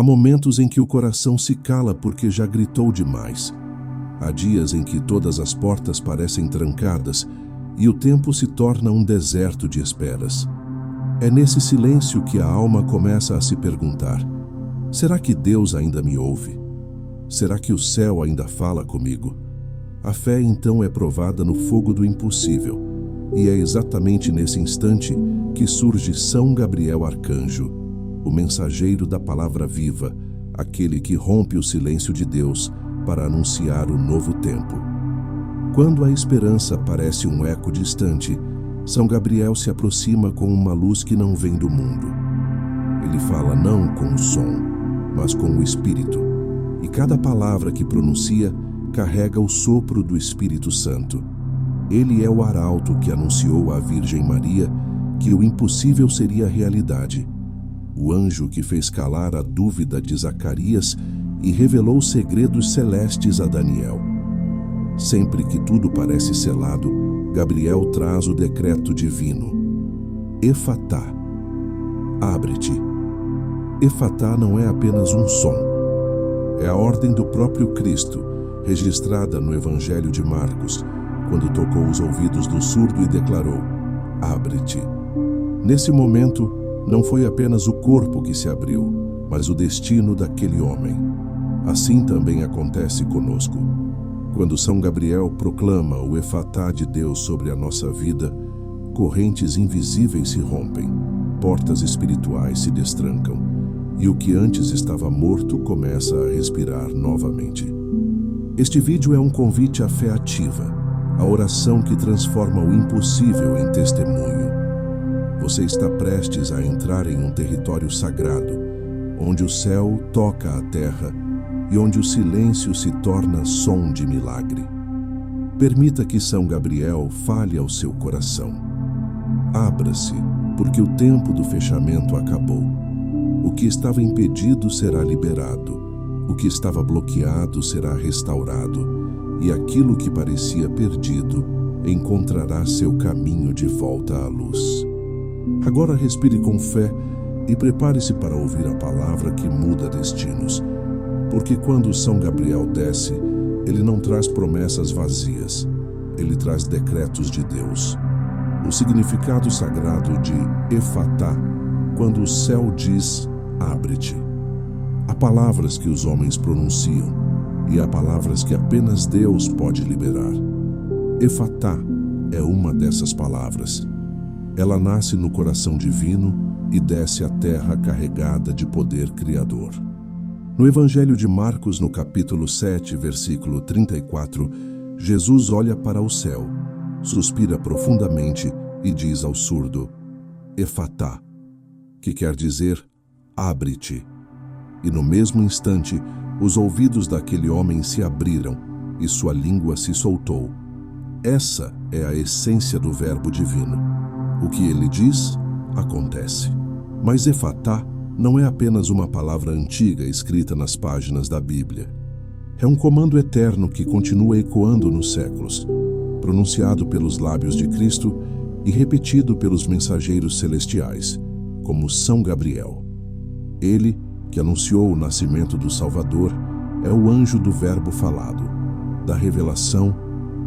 Há momentos em que o coração se cala porque já gritou demais. Há dias em que todas as portas parecem trancadas e o tempo se torna um deserto de esperas. É nesse silêncio que a alma começa a se perguntar: será que Deus ainda me ouve? Será que o céu ainda fala comigo? A fé então é provada no fogo do impossível, e é exatamente nesse instante que surge São Gabriel Arcanjo, o mensageiro da palavra viva, aquele que rompe o silêncio de Deus para anunciar o novo tempo. Quando a esperança parece um eco distante, São Gabriel se aproxima com uma luz que não vem do mundo. Ele fala não com o som, mas com o Espírito, e cada palavra que pronuncia carrega o sopro do Espírito Santo. Ele é o arauto que anunciou à Virgem Maria que o impossível seria realidade, o anjo que fez calar a dúvida de Zacarias e revelou segredos celestes a Daniel. Sempre que tudo parece selado, Gabriel traz o decreto divino. Efatá, abre-te. Efatá não é apenas um som. É a ordem do próprio Cristo, registrada no Evangelho de Marcos, quando tocou os ouvidos do surdo e declarou: abre-te. Nesse momento, não foi apenas o corpo que se abriu, mas o destino daquele homem. Assim também acontece conosco. Quando São Gabriel proclama o Efatá de Deus sobre a nossa vida, correntes invisíveis se rompem, portas espirituais se destrancam, e o que antes estava morto começa a respirar novamente. Este vídeo é um convite à fé ativa, a oração que transforma o impossível em testemunho. Você está prestes a entrar em um território sagrado, onde o céu toca a terra e onde o silêncio se torna som de milagre. Permita que São Gabriel fale ao seu coração. Abra-se, porque o tempo do fechamento acabou. O que estava impedido será liberado, o que estava bloqueado será restaurado, e aquilo que parecia perdido encontrará seu caminho de volta à luz. Agora respire com fé e prepare-se para ouvir a palavra que muda destinos, porque quando São Gabriel desce, ele não traz promessas vazias, ele traz decretos de Deus. O significado sagrado de Efatá, quando o céu diz: abre-te. Há palavras que os homens pronunciam, e há palavras que apenas Deus pode liberar. Efatá é uma dessas palavras. Ela nasce no coração divino e desce à terra carregada de poder criador. No Evangelho de Marcos, no capítulo 7, versículo 34, Jesus olha para o céu, suspira profundamente e diz ao surdo: Efatá, que quer dizer: abre-te. E no mesmo instante, os ouvidos daquele homem se abriram e sua língua se soltou. Essa é a essência do Verbo divino. O que ele diz, acontece. Mas Efatá não é apenas uma palavra antiga escrita nas páginas da Bíblia. É um comando eterno que continua ecoando nos séculos, pronunciado pelos lábios de Cristo e repetido pelos mensageiros celestiais, como São Gabriel. Ele, que anunciou o nascimento do Salvador, é o anjo do Verbo falado, da revelação,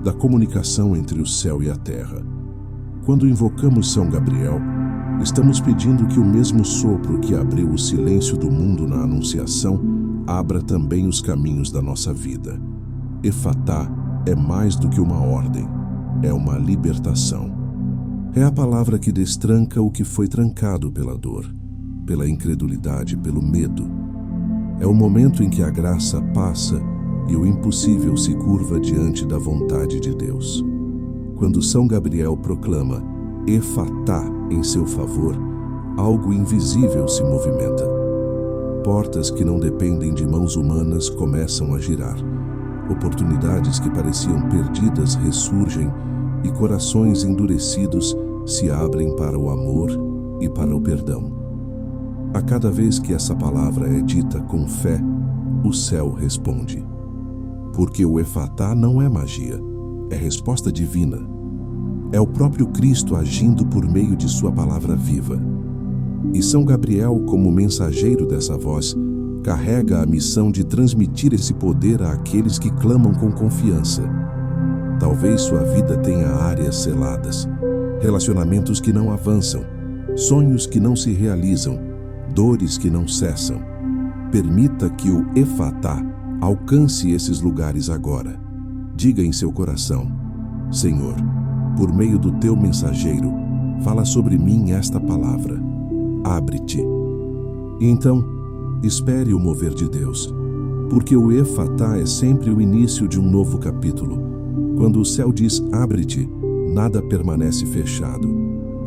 da comunicação entre o céu e a terra. Quando invocamos São Gabriel, estamos pedindo que o mesmo sopro que abriu o silêncio do mundo na Anunciação abra também os caminhos da nossa vida. Efatá é mais do que uma ordem, é uma libertação. É a palavra que destranca o que foi trancado pela dor, pela incredulidade, pelo medo. É o momento em que a graça passa e o impossível se curva diante da vontade de Deus. Quando São Gabriel proclama Efatá em seu favor, algo invisível se movimenta. Portas que não dependem de mãos humanas começam a girar. Oportunidades que pareciam perdidas ressurgem e corações endurecidos se abrem para o amor e para o perdão. A cada vez que essa palavra é dita com fé, o céu responde. Porque o Efatá não é magia, é resposta divina. É o próprio Cristo agindo por meio de sua palavra viva. E São Gabriel, como mensageiro dessa voz, carrega a missão de transmitir esse poder àqueles que clamam com confiança. Talvez sua vida tenha áreas seladas, relacionamentos que não avançam, sonhos que não se realizam, dores que não cessam. Permita que o Efatá alcance esses lugares agora. Diga em seu coração: Senhor, por meio do teu mensageiro, fala sobre mim esta palavra: abre-te. E então, espere o mover de Deus, porque o Efatá é sempre o início de um novo capítulo. Quando o céu diz abre-te, nada permanece fechado.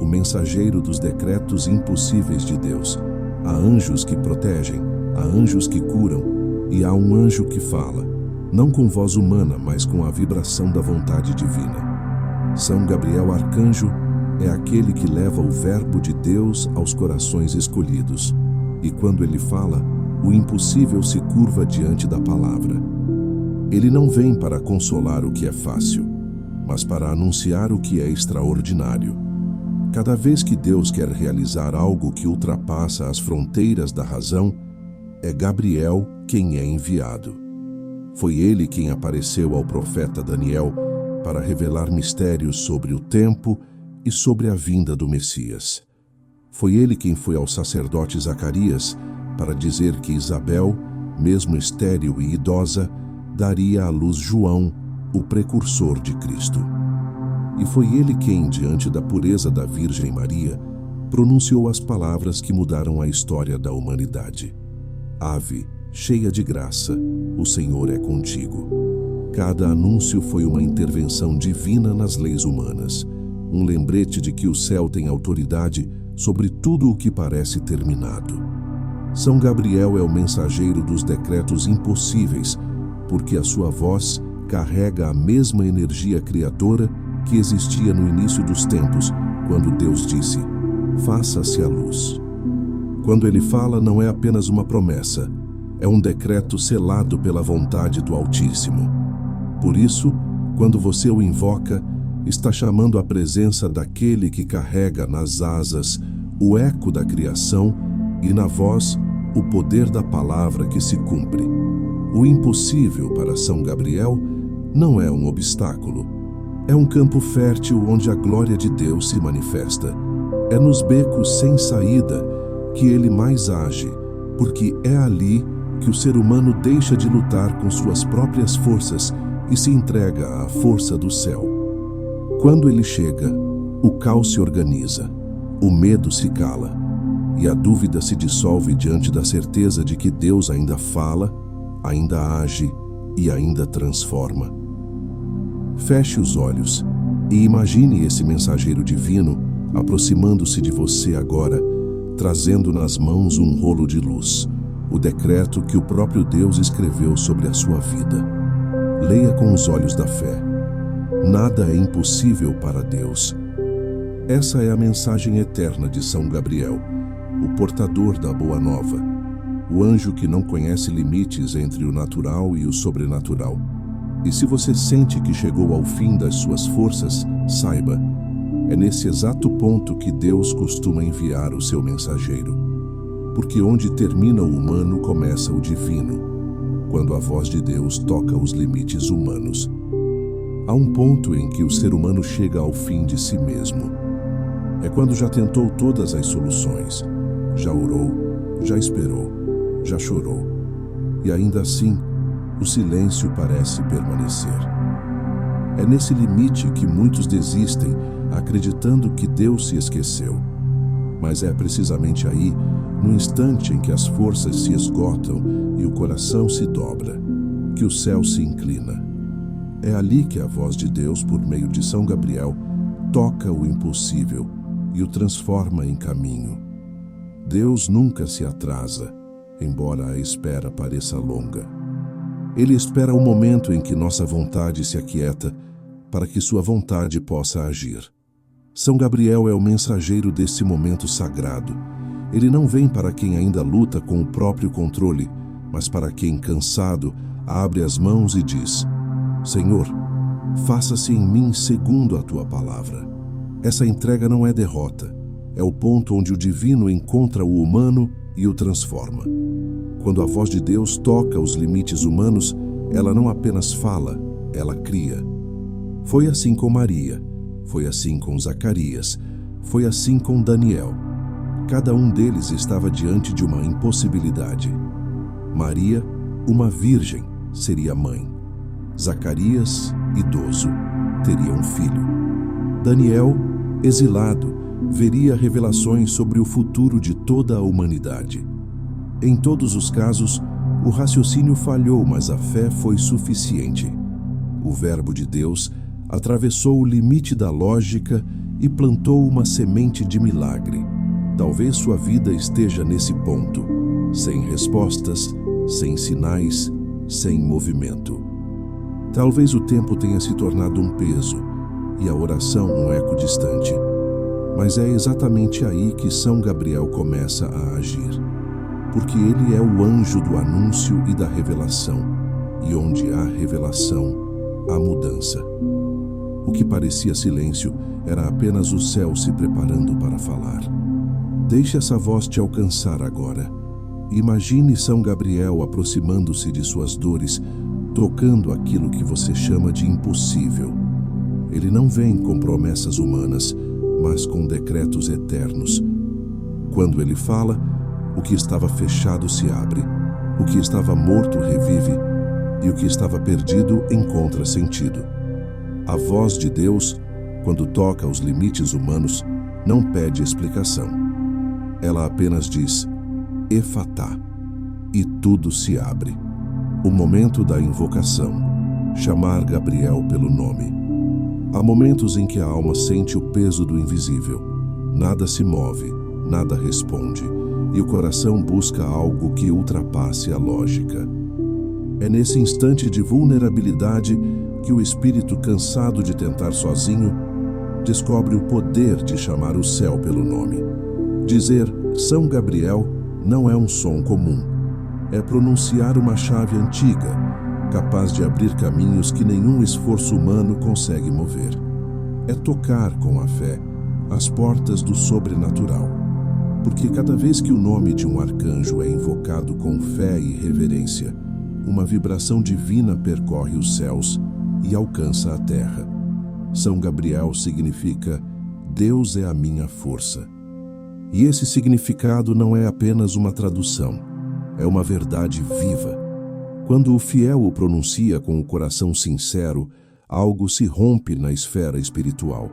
O mensageiro dos decretos impossíveis de Deus. Há anjos que protegem, há anjos que curam, e há um anjo que fala, não com voz humana, mas com a vibração da vontade divina. São Gabriel Arcanjo é aquele que leva o verbo de Deus aos corações escolhidos. E quando ele fala, o impossível se curva diante da palavra. Ele não vem para consolar o que é fácil, mas para anunciar o que é extraordinário. Cada vez que Deus quer realizar algo que ultrapassa as fronteiras da razão, é Gabriel quem é enviado. Foi ele quem apareceu ao profeta Daniel para revelar mistérios sobre o tempo e sobre a vinda do Messias. Foi ele quem foi ao sacerdote Zacarias para dizer que Isabel, mesmo estéril e idosa, daria à luz João, o precursor de Cristo. E foi ele quem, diante da pureza da Virgem Maria, pronunciou as palavras que mudaram a história da humanidade. Ave, cheia de graça, o Senhor é contigo. Cada anúncio foi uma intervenção divina nas leis humanas, um lembrete de que o céu tem autoridade sobre tudo o que parece terminado. São Gabriel é o mensageiro dos decretos impossíveis, porque a sua voz carrega a mesma energia criadora que existia no início dos tempos, quando Deus disse: faça-se a luz. Quando ele fala, não é apenas uma promessa, é um decreto selado pela vontade do Altíssimo. Por isso, quando você o invoca, está chamando a presença daquele que carrega nas asas o eco da criação e na voz o poder da palavra que se cumpre. O impossível para São Gabriel não é um obstáculo. É um campo fértil onde a glória de Deus se manifesta. É nos becos sem saída que ele mais age, porque é ali que o ser humano deixa de lutar com suas próprias forças e se entrega à força do céu. Quando ele chega, o caos se organiza, o medo se cala, e a dúvida se dissolve diante da certeza de que Deus ainda fala, ainda age e ainda transforma. Feche os olhos e imagine esse mensageiro divino aproximando-se de você agora, trazendo nas mãos um rolo de luz, o decreto que o próprio Deus escreveu sobre a sua vida. Leia com os olhos da fé. Nada é impossível para Deus. Essa é a mensagem eterna de São Gabriel, o portador da Boa Nova, o anjo que não conhece limites entre o natural e o sobrenatural. E se você sente que chegou ao fim das suas forças, saiba, é nesse exato ponto que Deus costuma enviar o seu mensageiro. Porque onde termina o humano, começa o divino, quando a voz de Deus toca os limites humanos. Há um ponto em que o ser humano chega ao fim de si mesmo. É quando já tentou todas as soluções, já orou, já esperou, já chorou, e ainda assim, o silêncio parece permanecer. É nesse limite que muitos desistem, acreditando que Deus se esqueceu. Mas é precisamente aí, no instante em que as forças se esgotam e o coração se dobra, que o céu se inclina. É ali que a voz de Deus, por meio de São Gabriel, toca o impossível e o transforma em caminho. Deus nunca se atrasa, embora a espera pareça longa. Ele espera o momento em que nossa vontade se aquieta para que sua vontade possa agir. São Gabriel é o mensageiro desse momento sagrado. Ele não vem para quem ainda luta com o próprio controle, mas para quem, cansado, abre as mãos e diz: Senhor, faça-se em mim segundo a tua palavra. Essa entrega não é derrota, é o ponto onde o divino encontra o humano e o transforma. Quando a voz de Deus toca os limites humanos, ela não apenas fala, ela cria. Foi assim com Maria, foi assim com Zacarias, foi assim com Daniel. Cada um deles estava diante de uma impossibilidade. Maria, uma virgem, seria mãe. Zacarias, idoso, teria um filho. Daniel, exilado, veria revelações sobre o futuro de toda a humanidade. Em todos os casos, o raciocínio falhou, mas a fé foi suficiente. O Verbo de Deus atravessou o limite da lógica e plantou uma semente de milagre. Talvez sua vida esteja nesse ponto, sem respostas, sem sinais, sem movimento. Talvez o tempo tenha se tornado um peso e a oração um eco distante. Mas é exatamente aí que São Gabriel começa a agir. Porque ele é o anjo do anúncio e da revelação, e onde há revelação, há mudança. O que parecia silêncio era apenas o céu se preparando para falar. Deixe essa voz te alcançar agora. Imagine São Gabriel aproximando-se de suas dores, trocando aquilo que você chama de impossível. Ele não vem com promessas humanas, mas com decretos eternos. Quando ele fala, o que estava fechado se abre, o que estava morto revive, e o que estava perdido encontra sentido. A voz de Deus, quando toca os limites humanos, não pede explicação. Ela apenas diz, Efatá, e tudo se abre. O momento da invocação, chamar Gabriel pelo nome. Há momentos em que a alma sente o peso do invisível. Nada se move, nada responde, e o coração busca algo que ultrapasse a lógica. É nesse instante de vulnerabilidade que o espírito, cansado de tentar sozinho, descobre o poder de chamar o céu pelo nome. Dizer São Gabriel não é um som comum. É pronunciar uma chave antiga, capaz de abrir caminhos que nenhum esforço humano consegue mover. É tocar com a fé as portas do sobrenatural. Porque cada vez que o nome de um arcanjo é invocado com fé e reverência, uma vibração divina percorre os céus e alcança a terra. São Gabriel significa Deus é a minha força. E esse significado não é apenas uma tradução, é uma verdade viva. Quando o fiel o pronuncia com o coração sincero, algo se rompe na esfera espiritual.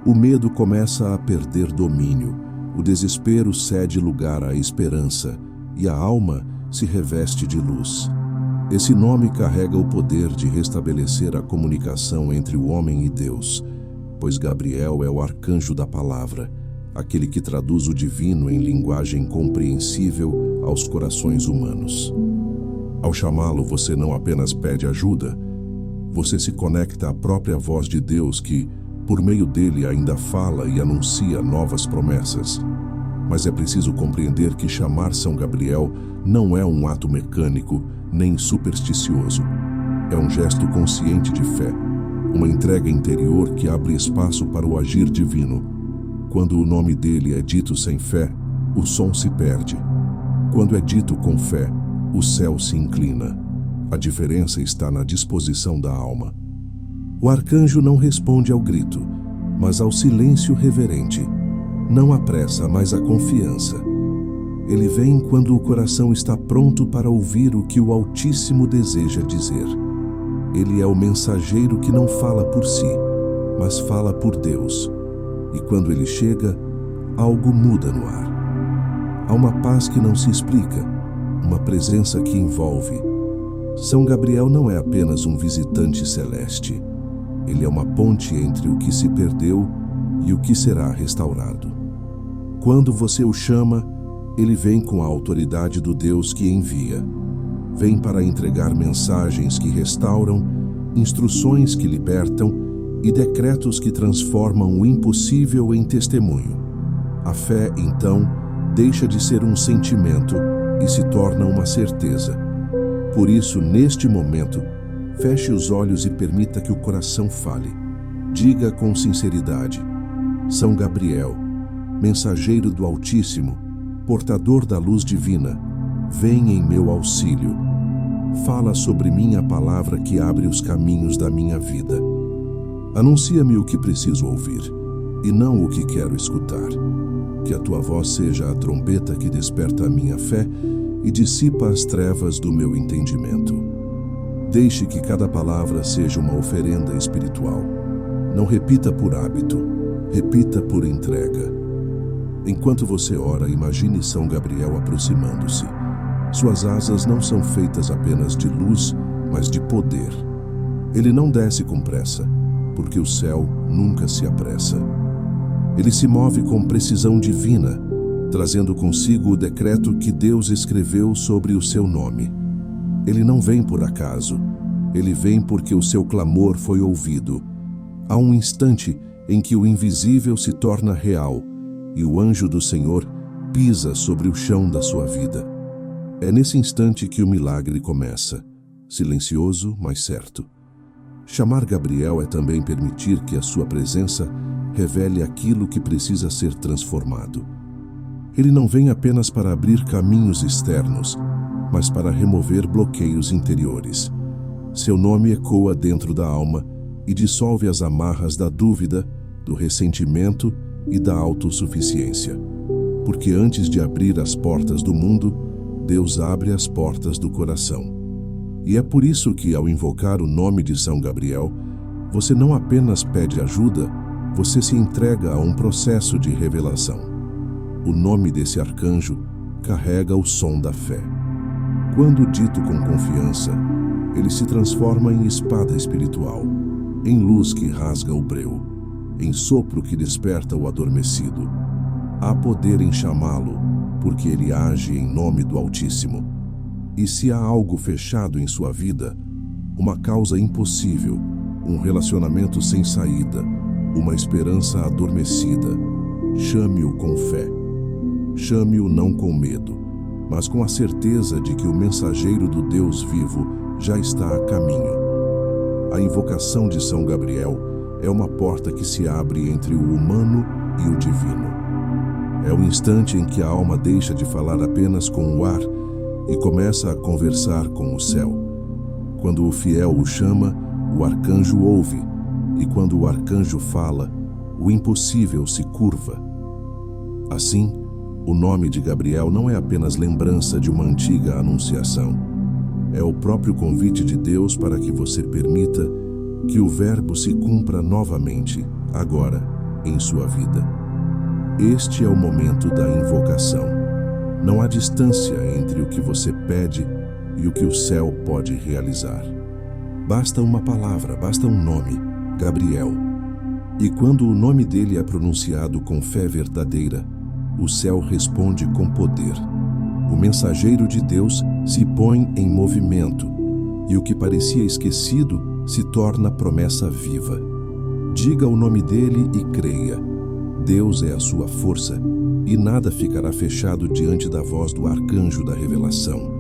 O medo começa a perder domínio, o desespero cede lugar à esperança e a alma se reveste de luz. Esse nome carrega o poder de restabelecer a comunicação entre o homem e Deus, pois Gabriel é o arcanjo da palavra, aquele que traduz o divino em linguagem compreensível aos corações humanos. Ao chamá-lo, você não apenas pede ajuda, você se conecta à própria voz de Deus que, por meio dele, ainda fala e anuncia novas promessas. Mas é preciso compreender que chamar São Gabriel não é um ato mecânico nem supersticioso. É um gesto consciente de fé, uma entrega interior que abre espaço para o agir divino. Quando o nome dele é dito sem fé, o som se perde. Quando é dito com fé, o céu se inclina. A diferença está na disposição da alma. O arcanjo não responde ao grito, mas ao silêncio reverente. Não a pressa, mas a confiança. Ele vem quando o coração está pronto para ouvir o que o Altíssimo deseja dizer. Ele é o mensageiro que não fala por si, mas fala por Deus. E quando ele chega, algo muda no ar. Há uma paz que não se explica, uma presença que envolve. São Gabriel não é apenas um visitante celeste. Ele é uma ponte entre o que se perdeu e o que será restaurado. Quando você o chama, ele vem com a autoridade do Deus que envia. Vem para entregar mensagens que restauram, instruções que libertam e decretos que transformam o impossível em testemunho. A fé, então, deixa de ser um sentimento e se torna uma certeza. Por isso, neste momento, feche os olhos e permita que o coração fale. Diga com sinceridade: São Gabriel, mensageiro do Altíssimo, portador da luz divina, vem em meu auxílio. Fala sobre mim a palavra que abre os caminhos da minha vida. Anuncia-me o que preciso ouvir, e não o que quero escutar. Que a tua voz seja a trombeta que desperta a minha fé e dissipa as trevas do meu entendimento. Deixe que cada palavra seja uma oferenda espiritual. Não repita por hábito, repita por entrega. Enquanto você ora, imagine São Gabriel aproximando-se. Suas asas não são feitas apenas de luz, mas de poder. Ele não desce com pressa, porque o céu nunca se apressa. Ele se move com precisão divina, trazendo consigo o decreto que Deus escreveu sobre o seu nome. Ele não vem por acaso, ele vem porque o seu clamor foi ouvido. Há um instante em que o invisível se torna real e o anjo do Senhor pisa sobre o chão da sua vida. É nesse instante que o milagre começa, silencioso, mas certo. Chamar Gabriel é também permitir que a sua presença revele aquilo que precisa ser transformado. Ele não vem apenas para abrir caminhos externos, mas para remover bloqueios interiores. Seu nome ecoa dentro da alma e dissolve as amarras da dúvida, do ressentimento e da autossuficiência. Porque antes de abrir as portas do mundo, Deus abre as portas do coração. E é por isso que, ao invocar o nome de São Gabriel, você não apenas pede ajuda, você se entrega a um processo de revelação. O nome desse arcanjo carrega o som da fé. Quando dito com confiança, ele se transforma em espada espiritual, em luz que rasga o breu, em sopro que desperta o adormecido. Há poder em chamá-lo, porque ele age em nome do Altíssimo. E se há algo fechado em sua vida, uma causa impossível, um relacionamento sem saída, uma esperança adormecida, chame-o com fé. Chame-o não com medo, mas com a certeza de que o mensageiro do Deus vivo já está a caminho. A invocação de São Gabriel é uma porta que se abre entre o humano e o divino. É o instante em que a alma deixa de falar apenas com o ar e começa a conversar com o céu. Quando o fiel o chama, o arcanjo ouve, e quando o arcanjo fala, o impossível se curva. Assim, o nome de Gabriel não é apenas lembrança de uma antiga anunciação. É o próprio convite de Deus para que você permita que o Verbo se cumpra novamente, agora, em sua vida. Este é o momento da invocação. Não há distância entre o que você pede e o que o céu pode realizar. Basta uma palavra, basta um nome, Gabriel. E quando o nome dele é pronunciado com fé verdadeira, o céu responde com poder. O mensageiro de Deus se põe em movimento, e o que parecia esquecido se torna promessa viva. Diga o nome dele e creia. Deus é a sua força, e nada ficará fechado diante da voz do arcanjo da revelação.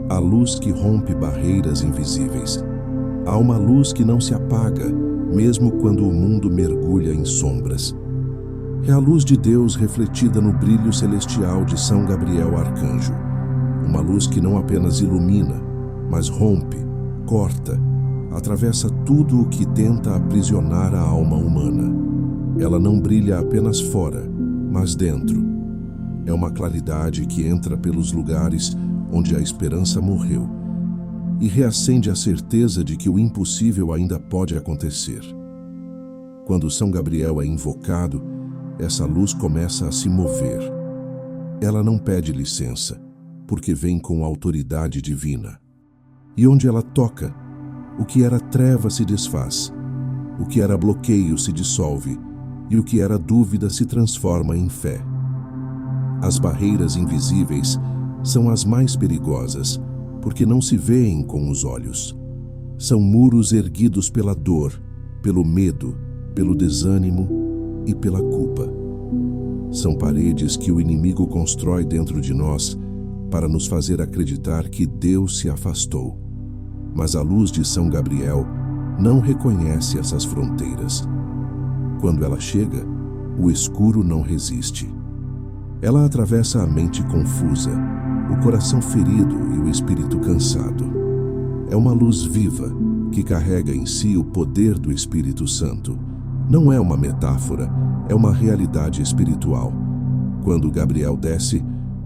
A luz que rompe barreiras invisíveis. Há uma luz que não se apaga, mesmo quando o mundo mergulha em sombras. É a luz de Deus refletida no brilho celestial de São Gabriel Arcanjo. Uma luz que não apenas ilumina, mas rompe, corta, atravessa tudo o que tenta aprisionar a alma humana. Ela não brilha apenas fora, mas dentro. É uma claridade que entra pelos lugares onde a esperança morreu e reacende a certeza de que o impossível ainda pode acontecer. Quando São Gabriel é invocado, essa luz começa a se mover. Ela não pede licença, porque vem com autoridade divina. E onde ela toca, o que era treva se desfaz, o que era bloqueio se dissolve, e o que era dúvida se transforma em fé. As barreiras invisíveis são as mais perigosas, porque não se veem com os olhos. São muros erguidos pela dor, pelo medo, pelo desânimo e pela culpa. São paredes que o inimigo constrói dentro de nós para nos fazer acreditar que Deus se afastou. Mas a luz de São Gabriel não reconhece essas fronteiras. Quando ela chega, o escuro não resiste. Ela atravessa a mente confusa, o coração ferido e o espírito cansado. É uma luz viva que carrega em si o poder do Espírito Santo. Não é uma metáfora, é uma realidade espiritual. Quando Gabriel desce,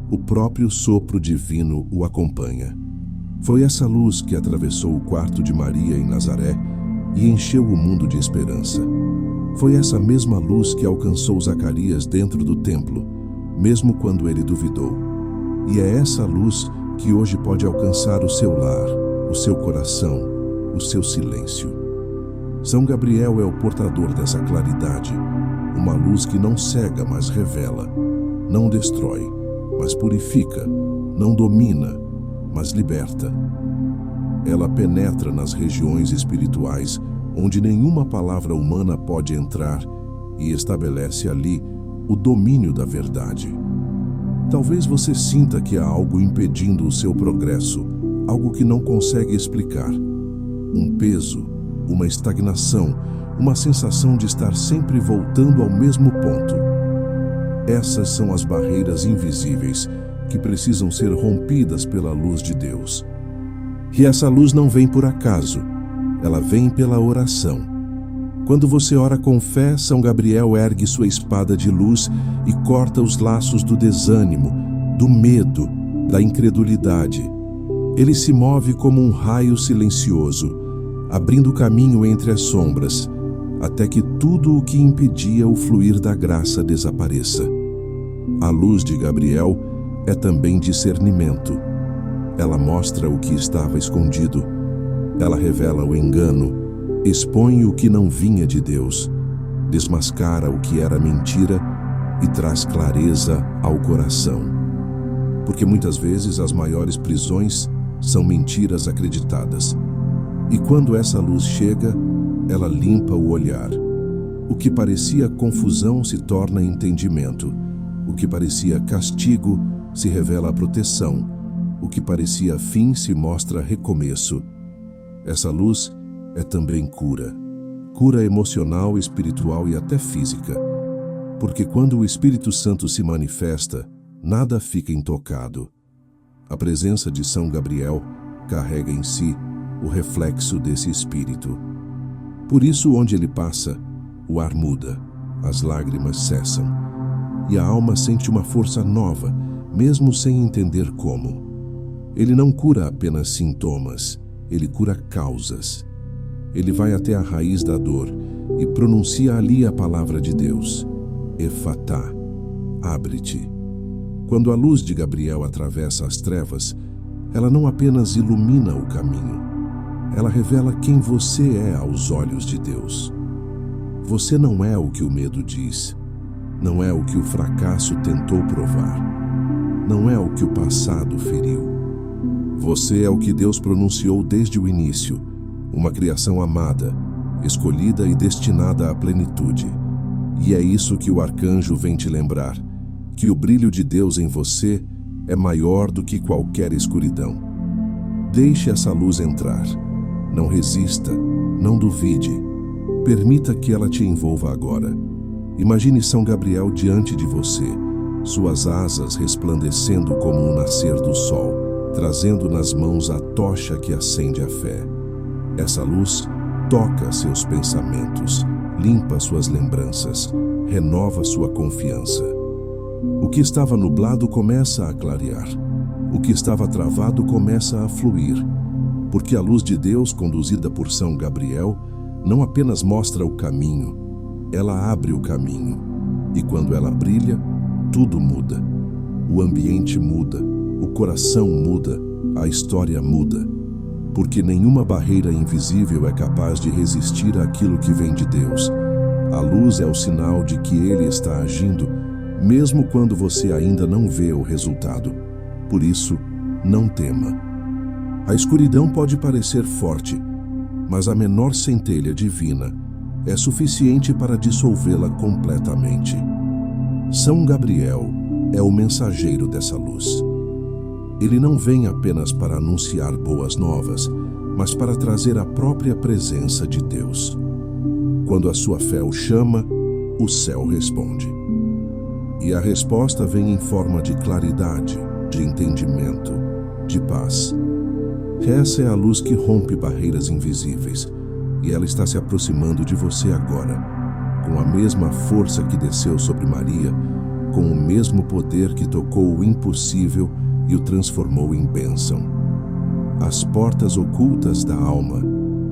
o próprio sopro divino o acompanha. Foi essa luz que atravessou o quarto de Maria em Nazaré e encheu o mundo de esperança. Foi essa mesma luz que alcançou Zacarias dentro do templo, mesmo quando ele duvidou. E é essa luz que hoje pode alcançar o seu lar, o seu coração, o seu silêncio. São Gabriel é o portador dessa claridade, uma luz que não cega, mas revela, não destrói, mas purifica, não domina, mas liberta. Ela penetra nas regiões espirituais onde nenhuma palavra humana pode entrar e estabelece ali o domínio da verdade. Talvez você sinta que há algo impedindo o seu progresso, algo que não consegue explicar. Um peso, uma estagnação, uma sensação de estar sempre voltando ao mesmo ponto. Essas são as barreiras invisíveis que precisam ser rompidas pela luz de Deus. E essa luz não vem por acaso, ela vem pela oração. Quando você ora com fé, São Gabriel ergue sua espada de luz e corta os laços do desânimo, do medo, da incredulidade. Ele se move como um raio silencioso, abrindo caminho entre as sombras, até que tudo o que impedia o fluir da graça desapareça. A luz de Gabriel é também discernimento. Ela mostra o que estava escondido. Ela revela o engano, expõe o que não vinha de Deus, desmascara o que era mentira e traz clareza ao coração. Porque muitas vezes as maiores prisões são mentiras acreditadas. E quando essa luz chega, ela limpa o olhar. O que parecia confusão se torna entendimento. O que parecia castigo se revela proteção. O que parecia fim se mostra recomeço. Essa luz é também cura. Cura emocional, espiritual e até física. Porque quando o Espírito Santo se manifesta, nada fica intocado. A presença de São Gabriel carrega em si o reflexo desse Espírito. Por isso, onde ele passa, o ar muda, as lágrimas cessam, e a alma sente uma força nova, mesmo sem entender como. Ele não cura apenas sintomas, ele cura causas. Ele vai até a raiz da dor e pronuncia ali a palavra de Deus. Efatá, abre-te. Quando a luz de Gabriel atravessa as trevas, ela não apenas ilumina o caminho, ela revela quem você é aos olhos de Deus. Você não é o que o medo diz, não é o que o fracasso tentou provar, não é o que o passado feriu. Você é o que Deus pronunciou desde o início, uma criação amada, escolhida e destinada à plenitude. E é isso que o arcanjo vem te lembrar, que o brilho de Deus em você é maior do que qualquer escuridão. Deixe essa luz entrar. Não resista, não duvide. Permita que ela te envolva agora. Imagine São Gabriel diante de você, suas asas resplandecendo como o nascer do sol, trazendo nas mãos a tocha que acende a fé. Essa luz toca seus pensamentos, limpa suas lembranças, renova sua confiança. O que estava nublado começa a clarear. O que estava travado começa a fluir. Porque a luz de Deus, conduzida por São Gabriel, não apenas mostra o caminho, ela abre o caminho. E quando ela brilha, tudo muda. O ambiente muda, o coração muda, a história muda. Porque nenhuma barreira invisível é capaz de resistir àquilo que vem de Deus. A luz é o sinal de que Ele está agindo, mesmo quando você ainda não vê o resultado. Por isso, não tema. A escuridão pode parecer forte, mas a menor centelha divina é suficiente para dissolvê-la completamente. São Gabriel é o mensageiro dessa luz. Ele não vem apenas para anunciar boas novas, mas para trazer a própria presença de Deus. Quando a sua fé o chama, o céu responde. E a resposta vem em forma de claridade, de entendimento, de paz. Essa é a luz que rompe barreiras invisíveis, e ela está se aproximando de você agora, com a mesma força que desceu sobre Maria, com o mesmo poder que tocou o impossível e o transformou em bênção. As portas ocultas da alma,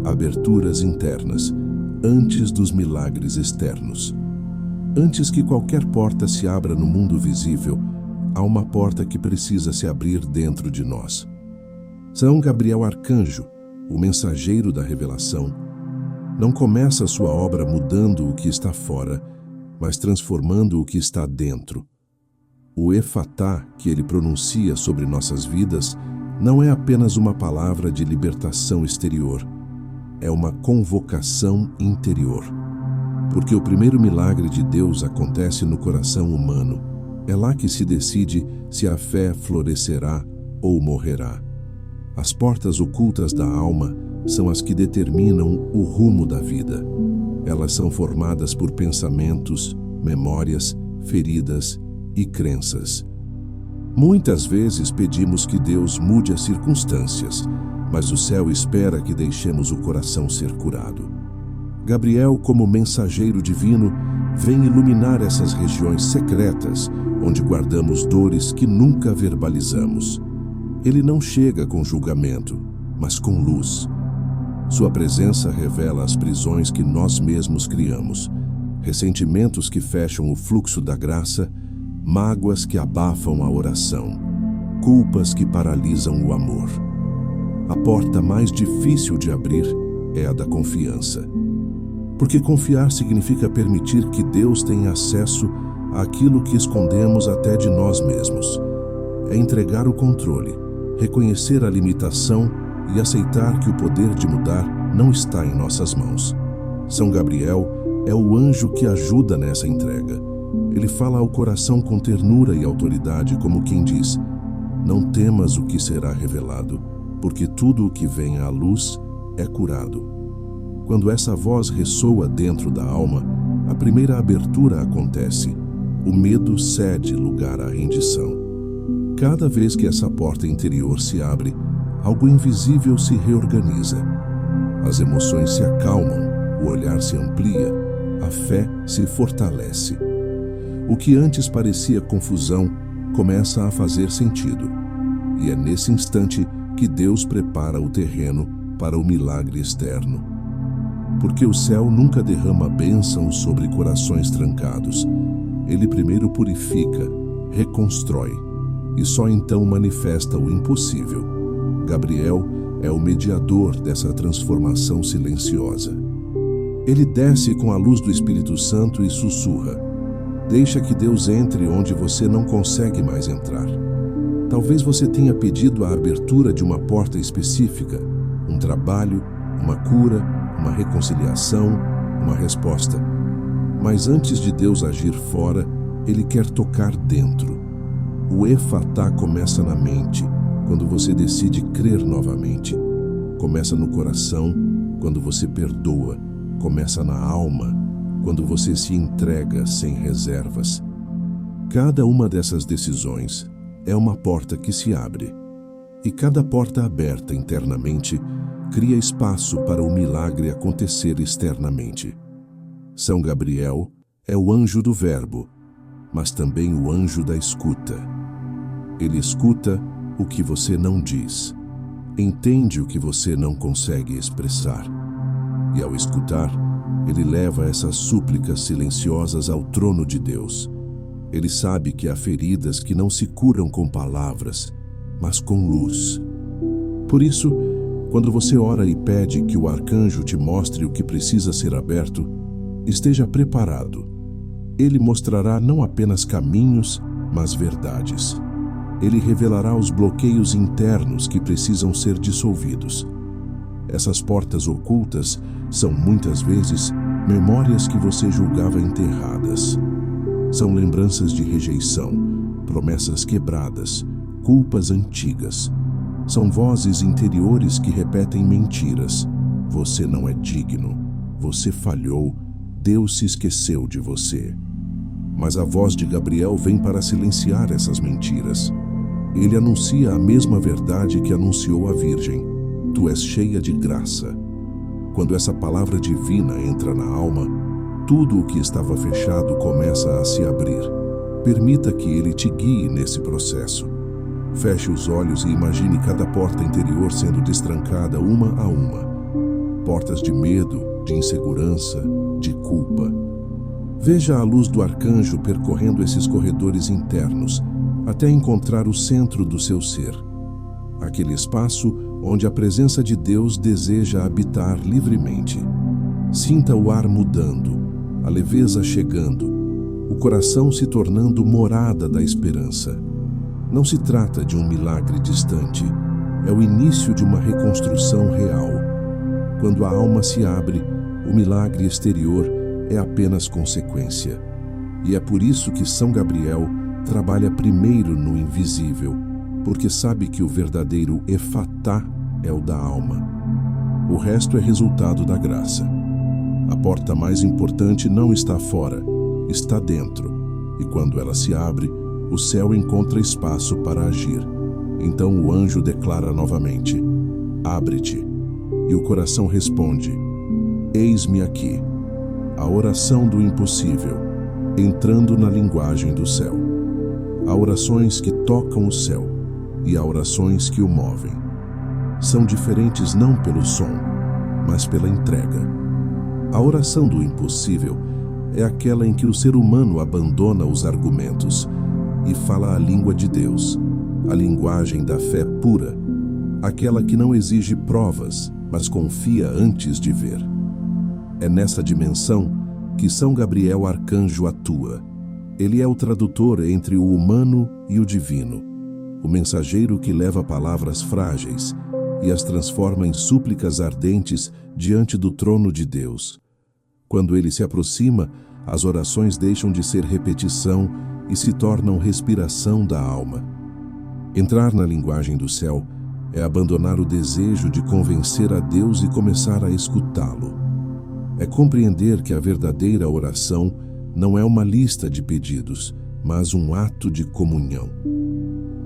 aberturas internas, antes dos milagres externos. Antes que qualquer porta se abra no mundo visível, há uma porta que precisa se abrir dentro de nós. São Gabriel Arcanjo, o mensageiro da revelação, não começa sua obra mudando o que está fora, mas transformando o que está dentro. O Efatá que ele pronuncia sobre nossas vidas não é apenas uma palavra de libertação exterior, é uma convocação interior. Porque o primeiro milagre de Deus acontece no coração humano. É lá que se decide se a fé florescerá ou morrerá. As portas ocultas da alma são as que determinam o rumo da vida. Elas são formadas por pensamentos, memórias, feridas e crenças. Muitas vezes pedimos que Deus mude as circunstâncias, mas o céu espera que deixemos o coração ser curado. Gabriel, como mensageiro divino, vem iluminar essas regiões secretas, onde guardamos dores que nunca verbalizamos. Ele não chega com julgamento, mas com luz. Sua presença revela as prisões que nós mesmos criamos, ressentimentos que fecham o fluxo da graça, mágoas que abafam a oração, culpas que paralisam o amor. A porta mais difícil de abrir é a da confiança. Porque confiar significa permitir que Deus tenha acesso àquilo que escondemos até de nós mesmos. É entregar o controle, reconhecer a limitação e aceitar que o poder de mudar não está em nossas mãos. São Gabriel é o anjo que ajuda nessa entrega. Ele fala ao coração com ternura e autoridade, como quem diz: não temas o que será revelado, porque tudo o que vem à luz é curado. Quando essa voz ressoa dentro da alma, a primeira abertura acontece. O medo cede lugar à rendição. Cada vez que essa porta interior se abre, algo invisível se reorganiza. As emoções se acalmam, o olhar se amplia, a fé se fortalece. O que antes parecia confusão começa a fazer sentido. E é nesse instante que Deus prepara o terreno para o milagre externo. Porque o céu nunca derrama bênçãos sobre corações trancados. Ele primeiro purifica, reconstrói, e só então manifesta o impossível. Gabriel é o mediador dessa transformação silenciosa. Ele desce com a luz do Espírito Santo e sussurra: deixa que Deus entre onde você não consegue mais entrar. Talvez você tenha pedido a abertura de uma porta específica, um trabalho, uma cura, uma reconciliação, uma resposta. Mas antes de Deus agir fora, Ele quer tocar dentro. O Efatá começa na mente, quando você decide crer novamente. Começa no coração, quando você perdoa. Começa na alma, quando você se entrega sem reservas. Cada uma dessas decisões é uma porta que se abre. E cada porta aberta internamente cria espaço para o milagre acontecer externamente. São Gabriel é o anjo do verbo, mas também o anjo da escuta. Ele escuta o que você não diz, entende o que você não consegue expressar. E ao escutar, ele leva essas súplicas silenciosas ao trono de Deus. Ele sabe que há feridas que não se curam com palavras, mas com luz. Por isso, quando você ora e pede que o arcanjo te mostre o que precisa ser aberto, esteja preparado. Ele mostrará não apenas caminhos, mas verdades. Ele revelará os bloqueios internos que precisam ser dissolvidos. Essas portas ocultas são muitas vezes memórias que você julgava enterradas. São lembranças de rejeição, promessas quebradas, culpas antigas. São vozes interiores que repetem mentiras. Você não é digno, você falhou, Deus se esqueceu de você. Mas a voz de Gabriel vem para silenciar essas mentiras. Ele anuncia a mesma verdade que anunciou a Virgem: tu és cheia de graça. Quando essa palavra divina entra na alma, tudo o que estava fechado começa a se abrir. Permita que ele te guie nesse processo. Feche os olhos e imagine cada porta interior sendo destrancada uma a uma. Portas de medo, de insegurança, de culpa. Veja a luz do arcanjo percorrendo esses corredores internos, até encontrar o centro do seu ser. Aquele espaço onde a presença de Deus deseja habitar livremente. Sinta o ar mudando, a leveza chegando, o coração se tornando morada da esperança. Não se trata de um milagre distante, é o início de uma reconstrução real. Quando a alma se abre, o milagre exterior é apenas consequência. E é por isso que São Gabriel trabalha primeiro no invisível, porque sabe que o verdadeiro efatá é o da alma. O resto é resultado da graça. A porta mais importante não está fora, está dentro. E quando ela se abre, o céu encontra espaço para agir. Então o anjo declara novamente: abre-te. E o coração responde: eis-me aqui. A oração do impossível, entrando na linguagem do céu. Há orações que tocam o céu e há orações que o movem. São diferentes não pelo som, mas pela entrega. A oração do impossível é aquela em que o ser humano abandona os argumentos e fala a língua de Deus, a linguagem da fé pura, aquela que não exige provas, mas confia antes de ver. É nessa dimensão que São Gabriel Arcanjo atua. Ele é o tradutor entre o humano e o divino, o mensageiro que leva palavras frágeis e as transforma em súplicas ardentes diante do trono de Deus. Quando ele se aproxima, as orações deixam de ser repetição e se tornam respiração da alma. Entrar na linguagem do céu é abandonar o desejo de convencer a Deus e começar a escutá-lo. É compreender que a verdadeira oração não é uma lista de pedidos, mas um ato de comunhão.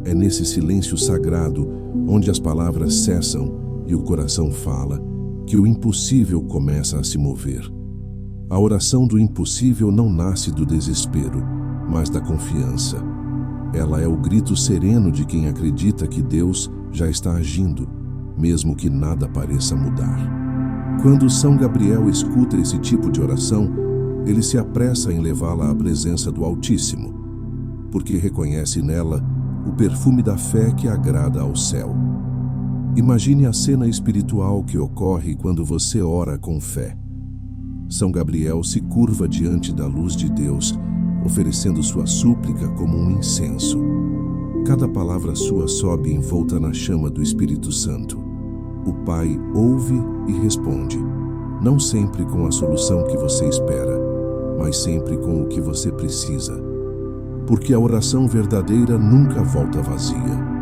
É nesse silêncio sagrado, onde as palavras cessam e o coração fala, que o impossível começa a se mover. A oração do impossível não nasce do desespero, mas da confiança. Ela é o grito sereno de quem acredita que Deus já está agindo, mesmo que nada pareça mudar. Quando São Gabriel escuta esse tipo de oração, ele se apressa em levá-la à presença do Altíssimo, porque reconhece nela o perfume da fé que agrada ao céu. Imagine a cena espiritual que ocorre quando você ora com fé. São Gabriel se curva diante da luz de Deus, oferecendo sua súplica como um incenso. Cada palavra sua sobe envolta na chama do Espírito Santo. O Pai ouve e responde, não sempre com a solução que você espera, mas sempre com o que você precisa. Porque a oração verdadeira nunca volta vazia.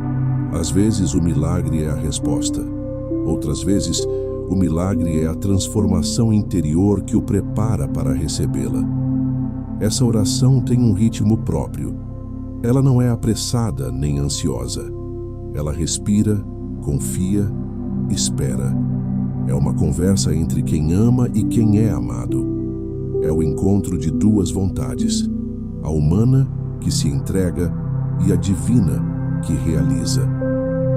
Às vezes o milagre é a resposta. Outras vezes, o milagre é a transformação interior que o prepara para recebê-la. Essa oração tem um ritmo próprio. Ela não é apressada nem ansiosa. Ela respira, confia, espera. É uma conversa entre quem ama e quem é amado. É o encontro de duas vontades, a humana, que se entrega, e a divina, que realiza.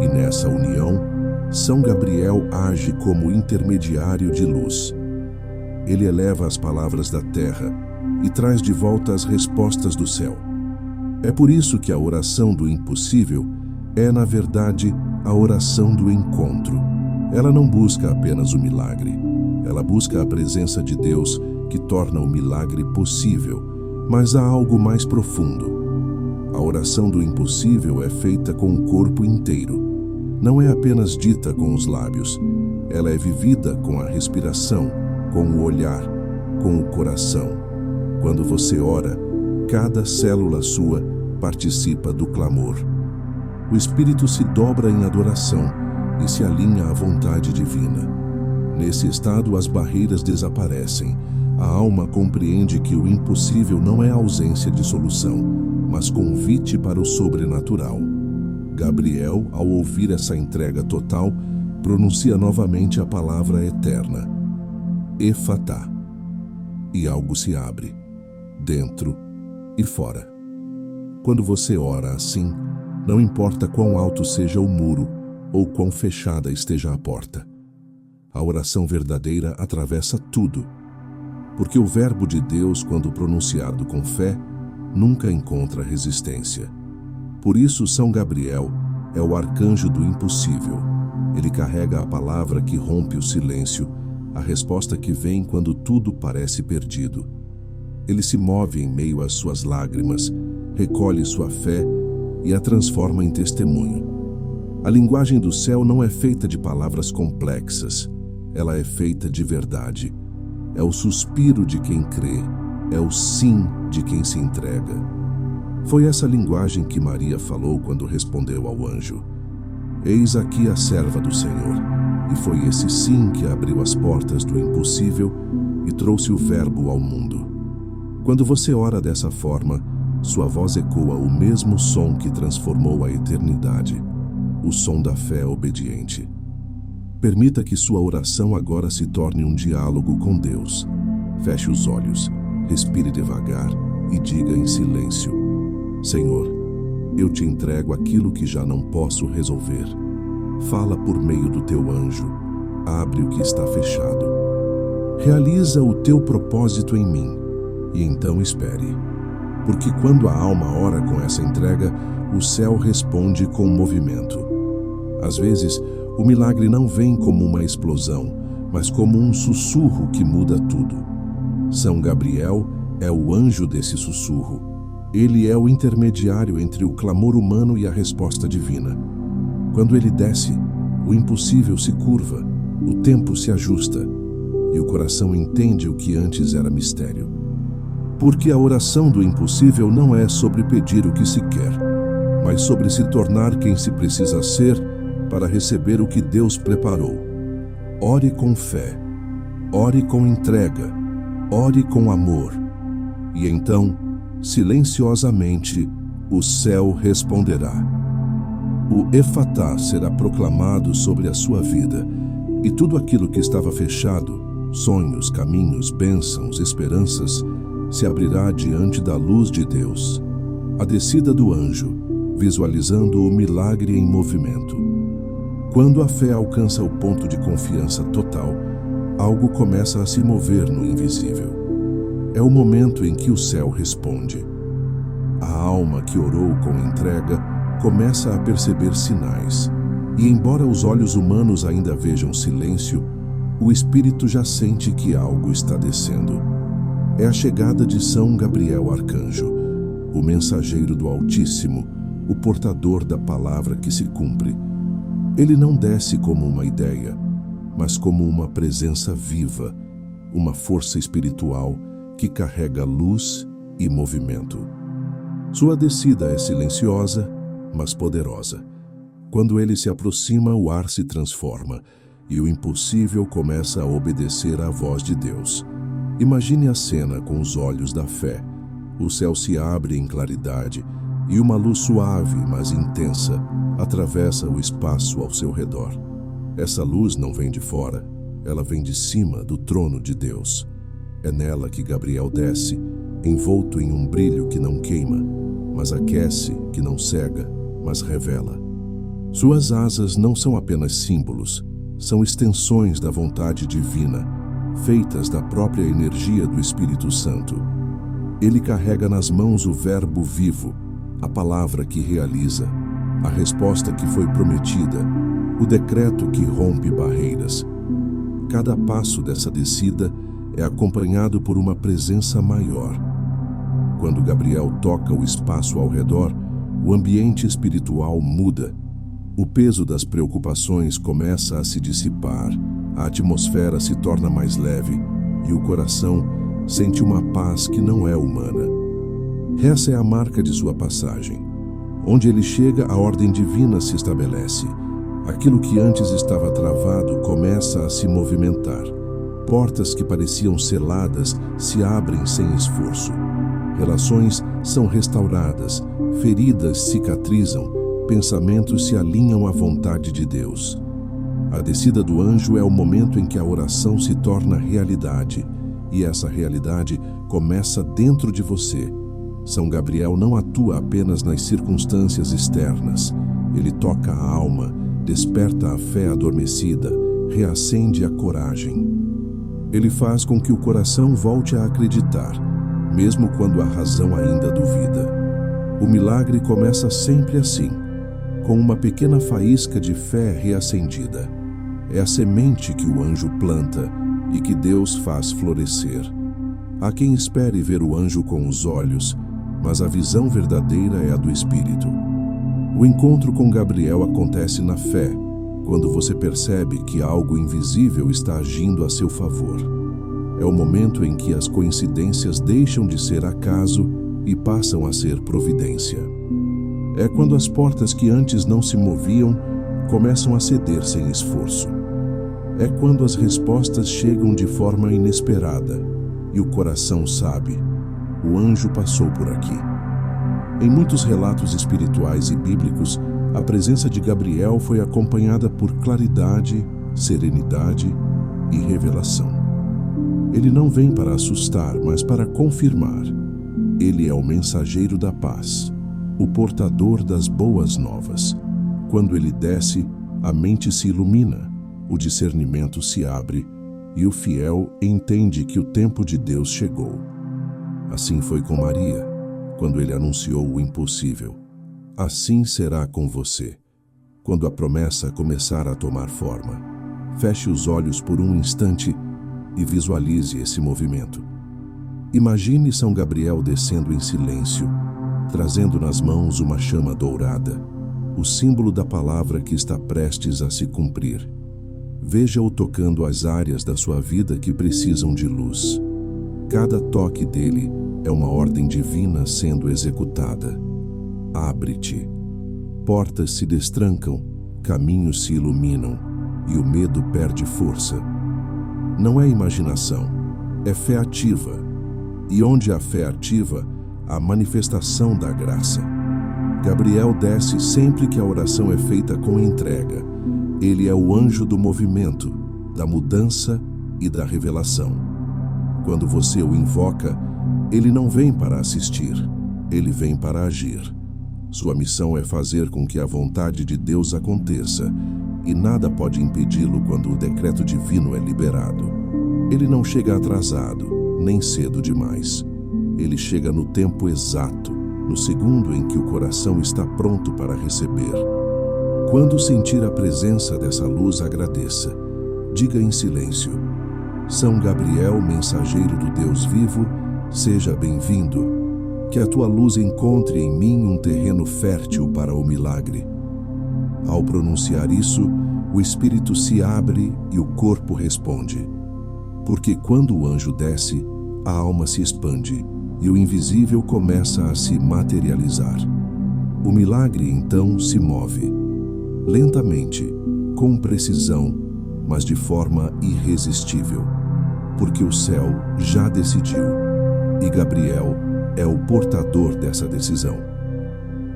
E nessa união, São Gabriel age como intermediário de luz. Ele eleva as palavras da terra e traz de volta as respostas do céu. É por isso que a oração do impossível é, na verdade, a oração do encontro. Ela não busca apenas o milagre. Ela busca a presença de Deus, que torna o milagre possível, mas há algo mais profundo. A oração do impossível é feita com o corpo inteiro. Não é apenas dita com os lábios. Ela é vivida com a respiração, com o olhar, com o coração. Quando você ora, cada célula sua participa do clamor. O espírito se dobra em adoração e se alinha à vontade divina. Nesse estado, as barreiras desaparecem. A alma compreende que o impossível não é ausência de solução, mas convite para o sobrenatural. Gabriel, ao ouvir essa entrega total, pronuncia novamente a palavra eterna, Efatá, e algo se abre, dentro e fora. Quando você ora assim, não importa quão alto seja o muro ou quão fechada esteja a porta. A oração verdadeira atravessa tudo, porque o verbo de Deus, quando pronunciado com fé, nunca encontra resistência. Por isso, São Gabriel é o arcanjo do impossível. Ele carrega a palavra que rompe o silêncio, a resposta que vem quando tudo parece perdido. Ele se move em meio às suas lágrimas, recolhe sua fé e a transforma em testemunho. A linguagem do céu não é feita de palavras complexas, ela é feita de verdade. É o suspiro de quem crê, é o sim de quem se entrega. Foi essa linguagem que Maria falou quando respondeu ao anjo: Eis aqui a serva do Senhor. E foi esse sim que abriu as portas do impossível e trouxe o verbo ao mundo. Quando você ora dessa forma, sua voz ecoa o mesmo som que transformou a eternidade, o som da fé obediente. Permita que sua oração agora se torne um diálogo com Deus. Feche os olhos, respire devagar e diga em silêncio: Senhor, eu te entrego aquilo que já não posso resolver. Fala por meio do teu anjo, abre o que está fechado. Realiza o teu propósito em mim, e então espere. Porque quando a alma ora com essa entrega, o céu responde com movimento. Às vezes, o milagre não vem como uma explosão, mas como um sussurro que muda tudo. São Gabriel é o anjo desse sussurro. Ele é o intermediário entre o clamor humano e a resposta divina. Quando ele desce, o impossível se curva, o tempo se ajusta e o coração entende o que antes era mistério. Porque a oração do impossível não é sobre pedir o que se quer, mas sobre se tornar quem se precisa ser para receber o que Deus preparou. Ore com fé, ore com entrega, ore com amor. E então, silenciosamente, o céu responderá. O Efatá será proclamado sobre a sua vida, e tudo aquilo que estava fechado, sonhos, caminhos, bênçãos, esperanças, se abrirá diante da luz de Deus. A descida do anjo, visualizando o milagre em movimento. Quando a fé alcança o ponto de confiança total, algo começa a se mover no invisível. É o momento em que o céu responde. A alma que orou com entrega começa a perceber sinais, e embora os olhos humanos ainda vejam silêncio, o espírito já sente que algo está descendo. É a chegada de São Gabriel Arcanjo, o mensageiro do Altíssimo, o portador da palavra que se cumpre. Ele não desce como uma ideia, mas como uma presença viva, uma força espiritual que carrega luz e movimento. Sua descida é silenciosa, mas poderosa. Quando ele se aproxima, o ar se transforma e o impossível começa a obedecer à voz de Deus. Imagine a cena com os olhos da fé. O céu se abre em claridade e uma luz suave, mas intensa, atravessa o espaço ao seu redor. Essa luz não vem de fora, ela vem de cima do trono de Deus. É nela que Gabriel desce, envolto em um brilho que não queima, mas aquece, que não cega, mas revela. Suas asas não são apenas símbolos, são extensões da vontade divina, feitas da própria energia do Espírito Santo. Ele carrega nas mãos o verbo vivo, a palavra que realiza, a resposta que foi prometida, o decreto que rompe barreiras. Cada passo dessa descida é acompanhado por uma presença maior. Quando Gabriel toca o espaço ao redor, o ambiente espiritual muda. O peso das preocupações começa a se dissipar, a atmosfera se torna mais leve e o coração sente uma paz que não é humana. Essa é a marca de sua passagem. Onde ele chega, a ordem divina se estabelece. Aquilo que antes estava travado começa a se movimentar. Portas que pareciam seladas se abrem sem esforço. Relações são restauradas, feridas cicatrizam pensamentos se alinham à vontade de Deus. A descida do anjo é o momento em que a oração se torna realidade, e essa realidade começa dentro de você. São Gabriel não atua apenas nas circunstâncias externas. Ele toca a alma, desperta a fé adormecida, reacende a coragem. Ele faz com que o coração volte a acreditar, mesmo quando a razão ainda duvida. O milagre começa sempre assim, com uma pequena faísca de fé reacendida. É a semente que o anjo planta e que Deus faz florescer. Há quem espere ver o anjo com os olhos, mas a visão verdadeira é a do Espírito. O encontro com Gabriel acontece na fé, quando você percebe que algo invisível está agindo a seu favor. É o momento em que as coincidências deixam de ser acaso e passam a ser providência. É quando as portas que antes não se moviam começam a ceder sem esforço. É quando as respostas chegam de forma inesperada e o coração sabe: o anjo passou por aqui. Em muitos relatos espirituais e bíblicos, a presença de Gabriel foi acompanhada por claridade, serenidade e revelação. Ele não vem para assustar, mas para confirmar. Ele é o mensageiro da paz, o portador das boas novas. Quando ele desce, a mente se ilumina, o discernimento se abre e o fiel entende que o tempo de Deus chegou. Assim foi com Maria, quando ele anunciou o impossível. Assim será com você, quando a promessa começar a tomar forma. Feche os olhos por um instante e visualize esse movimento. Imagine São Gabriel descendo em silêncio, trazendo nas mãos uma chama dourada, o símbolo da palavra que está prestes a se cumprir. Veja-o tocando as áreas da sua vida que precisam de luz. Cada toque dele é uma ordem divina sendo executada. Abre-te. Portas se destrancam, caminhos se iluminam e o medo perde força. Não é imaginação, é fé ativa. E onde há fé ativa, há manifestação da graça. Gabriel desce sempre que a oração é feita com entrega. Ele é o anjo do movimento, da mudança e da revelação. Quando você o invoca, ele não vem para assistir, ele vem para agir. Sua missão é fazer com que a vontade de Deus aconteça, e nada pode impedi-lo quando o decreto divino é liberado. Ele não chega atrasado, nem cedo demais. Ele chega no tempo exato, no segundo em que o coração está pronto para receber. Quando sentir a presença dessa luz, agradeça. Diga em silêncio: São Gabriel, mensageiro do Deus vivo, seja bem-vindo. Que a tua luz encontre em mim um terreno fértil para o milagre. Ao pronunciar isso, o espírito se abre e o corpo responde. Porque quando o anjo desce, a alma se expande e o invisível começa a se materializar. O milagre então se move, lentamente, com precisão, mas de forma irresistível, porque o céu já decidiu, e Gabriel é o portador dessa decisão.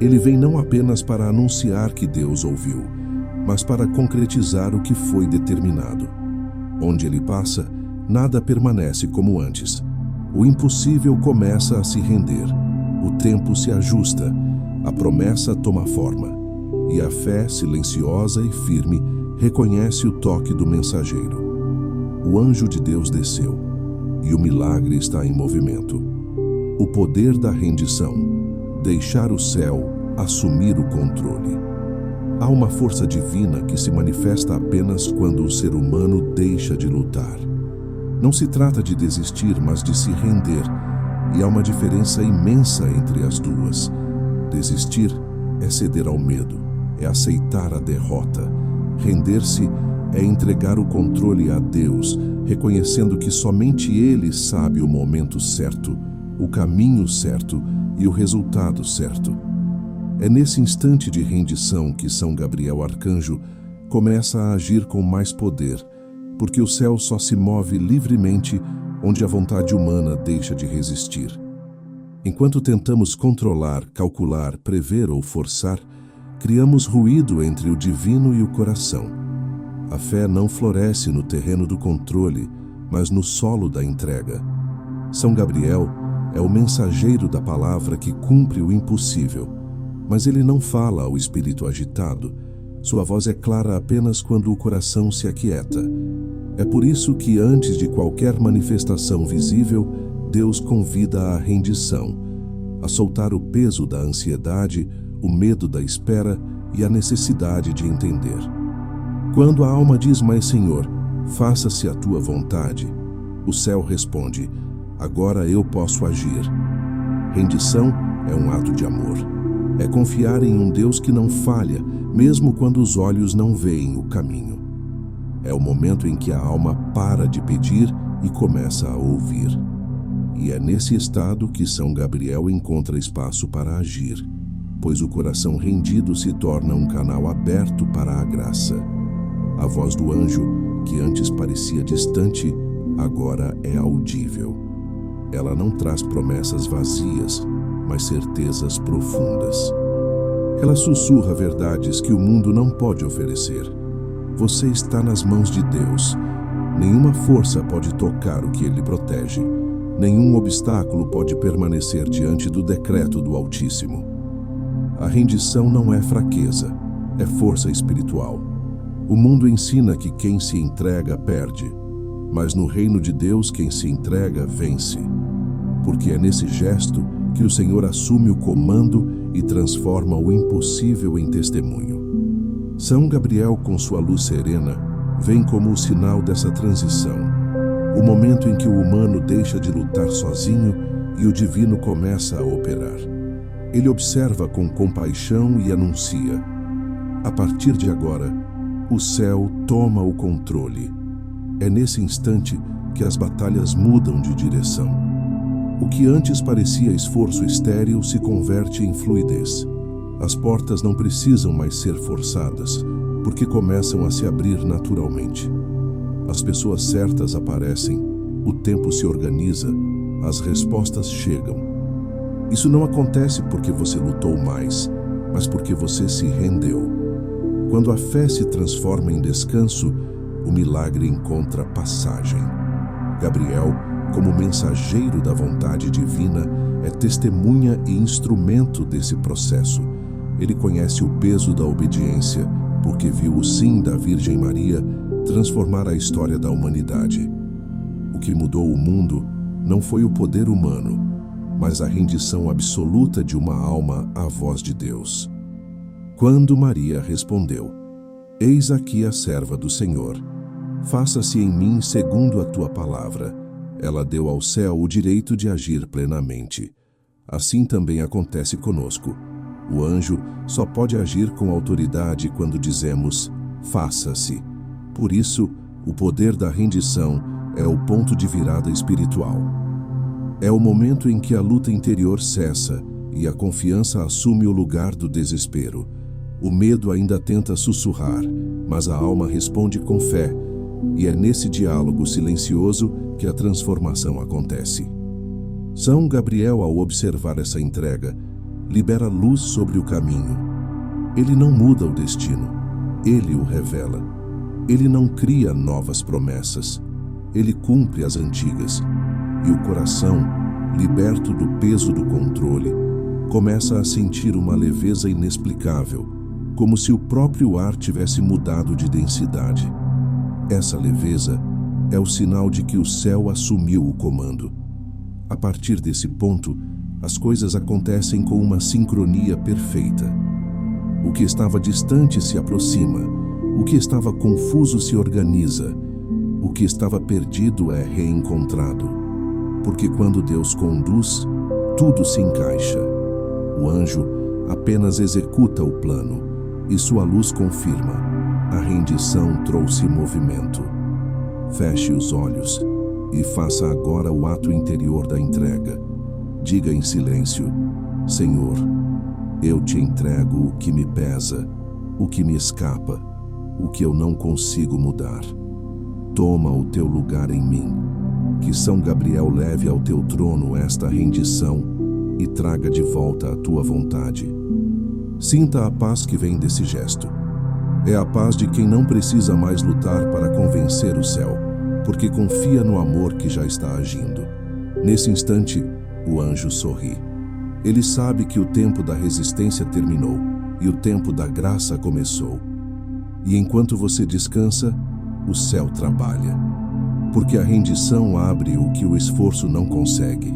Ele vem não apenas para anunciar que Deus ouviu, mas para concretizar o que foi determinado. Onde ele passa, nada permanece como antes. O impossível começa a se render, o tempo se ajusta, a promessa toma forma, e a fé, silenciosa e firme, reconhece o toque do mensageiro. O anjo de Deus desceu, e o milagre está em movimento. O poder da rendição, deixar o céu assumir o controle. Há uma força divina que se manifesta apenas quando o ser humano deixa de lutar. Não se trata de desistir, mas de se render, e há uma diferença imensa entre as duas. Desistir é ceder ao medo, é aceitar a derrota. Render-se é entregar o controle a Deus, reconhecendo que somente Ele sabe o momento certo, o caminho certo e o resultado certo. É nesse instante de rendição que São Gabriel Arcanjo começa a agir com mais poder, porque o céu só se move livremente onde a vontade humana deixa de resistir. Enquanto tentamos controlar, calcular, prever ou forçar, Criamos ruído entre o divino e o coração. A fé não floresce no terreno do controle, mas no solo da entrega. São Gabriel é o mensageiro da palavra que cumpre o impossível, mas ele não fala ao espírito agitado. Sua voz é clara apenas quando o coração se aquieta. É por isso que, antes de qualquer manifestação visível, Deus convida à rendição, a soltar o peso da ansiedade, o medo da espera e a necessidade de entender. Quando a alma diz: "Mas, Senhor, faça-se a tua vontade", o céu responde: "Agora eu posso agir". Rendição é um ato de amor. É confiar em um Deus que não falha, mesmo quando os olhos não veem o caminho. É o momento em que a alma para de pedir e começa a ouvir. E é nesse estado que São Gabriel encontra espaço para agir, pois o coração rendido se torna um canal aberto para a graça. A voz do anjo, que antes parecia distante, agora é audível. Ela não traz promessas vazias, mas certezas profundas. Ela sussurra verdades que o mundo não pode oferecer. Você está nas mãos de Deus. Nenhuma força pode tocar o que Ele protege. Nenhum obstáculo pode permanecer diante do decreto do Altíssimo. A rendição não é fraqueza, é força espiritual. O mundo ensina que quem se entrega perde, mas no reino de Deus quem se entrega vence. Porque é nesse gesto que o Senhor assume o comando e transforma o impossível em testemunho. São Gabriel, com sua luz serena, vem como o sinal dessa transição, o momento em que o humano deixa de lutar sozinho e o divino começa a operar. Ele observa com compaixão e anuncia: a partir de agora, o céu toma o controle. É nesse instante que as batalhas mudam de direção. O que antes parecia esforço estéril se converte em fluidez. As portas não precisam mais ser forçadas, porque começam a se abrir naturalmente. As pessoas certas aparecem, o tempo se organiza, as respostas chegam. Isso não acontece porque você lutou mais, mas porque você se rendeu. Quando a fé se transforma em descanso, o milagre encontra passagem. Gabriel, como mensageiro da vontade divina, é testemunha e instrumento desse processo. Ele conhece o peso da obediência, porque viu o sim da Virgem Maria transformar a história da humanidade. O que mudou o mundo não foi o poder humano, mas a rendição absoluta de uma alma à voz de Deus. Quando Maria respondeu: "Eis aqui a serva do Senhor, faça-se em mim segundo a tua palavra", ela deu ao céu o direito de agir plenamente. Assim também acontece conosco. O anjo só pode agir com autoridade quando dizemos: "Faça-se". Por isso, o poder da rendição é o ponto de virada espiritual. É o momento em que a luta interior cessa e a confiança assume o lugar do desespero. O medo ainda tenta sussurrar, mas a alma responde com fé, e é nesse diálogo silencioso que a transformação acontece. São Gabriel, ao observar essa entrega, libera luz sobre o caminho. Ele não muda o destino, ele o revela. Ele não cria novas promessas, ele cumpre as antigas. E o coração, liberto do peso do controle, começa a sentir uma leveza inexplicável, como se o próprio ar tivesse mudado de densidade. Essa leveza é o sinal de que o céu assumiu o comando. A partir desse ponto, as coisas acontecem com uma sincronia perfeita. O que estava distante se aproxima, o que estava confuso se organiza, o que estava perdido é reencontrado. Porque quando Deus conduz, tudo se encaixa. O anjo apenas executa o plano, e sua luz confirma: a rendição trouxe movimento. Feche os olhos e faça agora o ato interior da entrega. Diga em silêncio: Senhor, eu te entrego o que me pesa, o que me escapa, o que eu não consigo mudar. Toma o teu lugar em mim. Que São Gabriel leve ao teu trono esta rendição e traga de volta a tua vontade. Sinta a paz que vem desse gesto. É a paz de quem não precisa mais lutar para convencer o céu, porque confia no amor que já está agindo. Nesse instante, o anjo sorri. Ele sabe que o tempo da resistência terminou e o tempo da graça começou. E enquanto você descansa, o céu trabalha. Porque a rendição abre o que o esforço não consegue.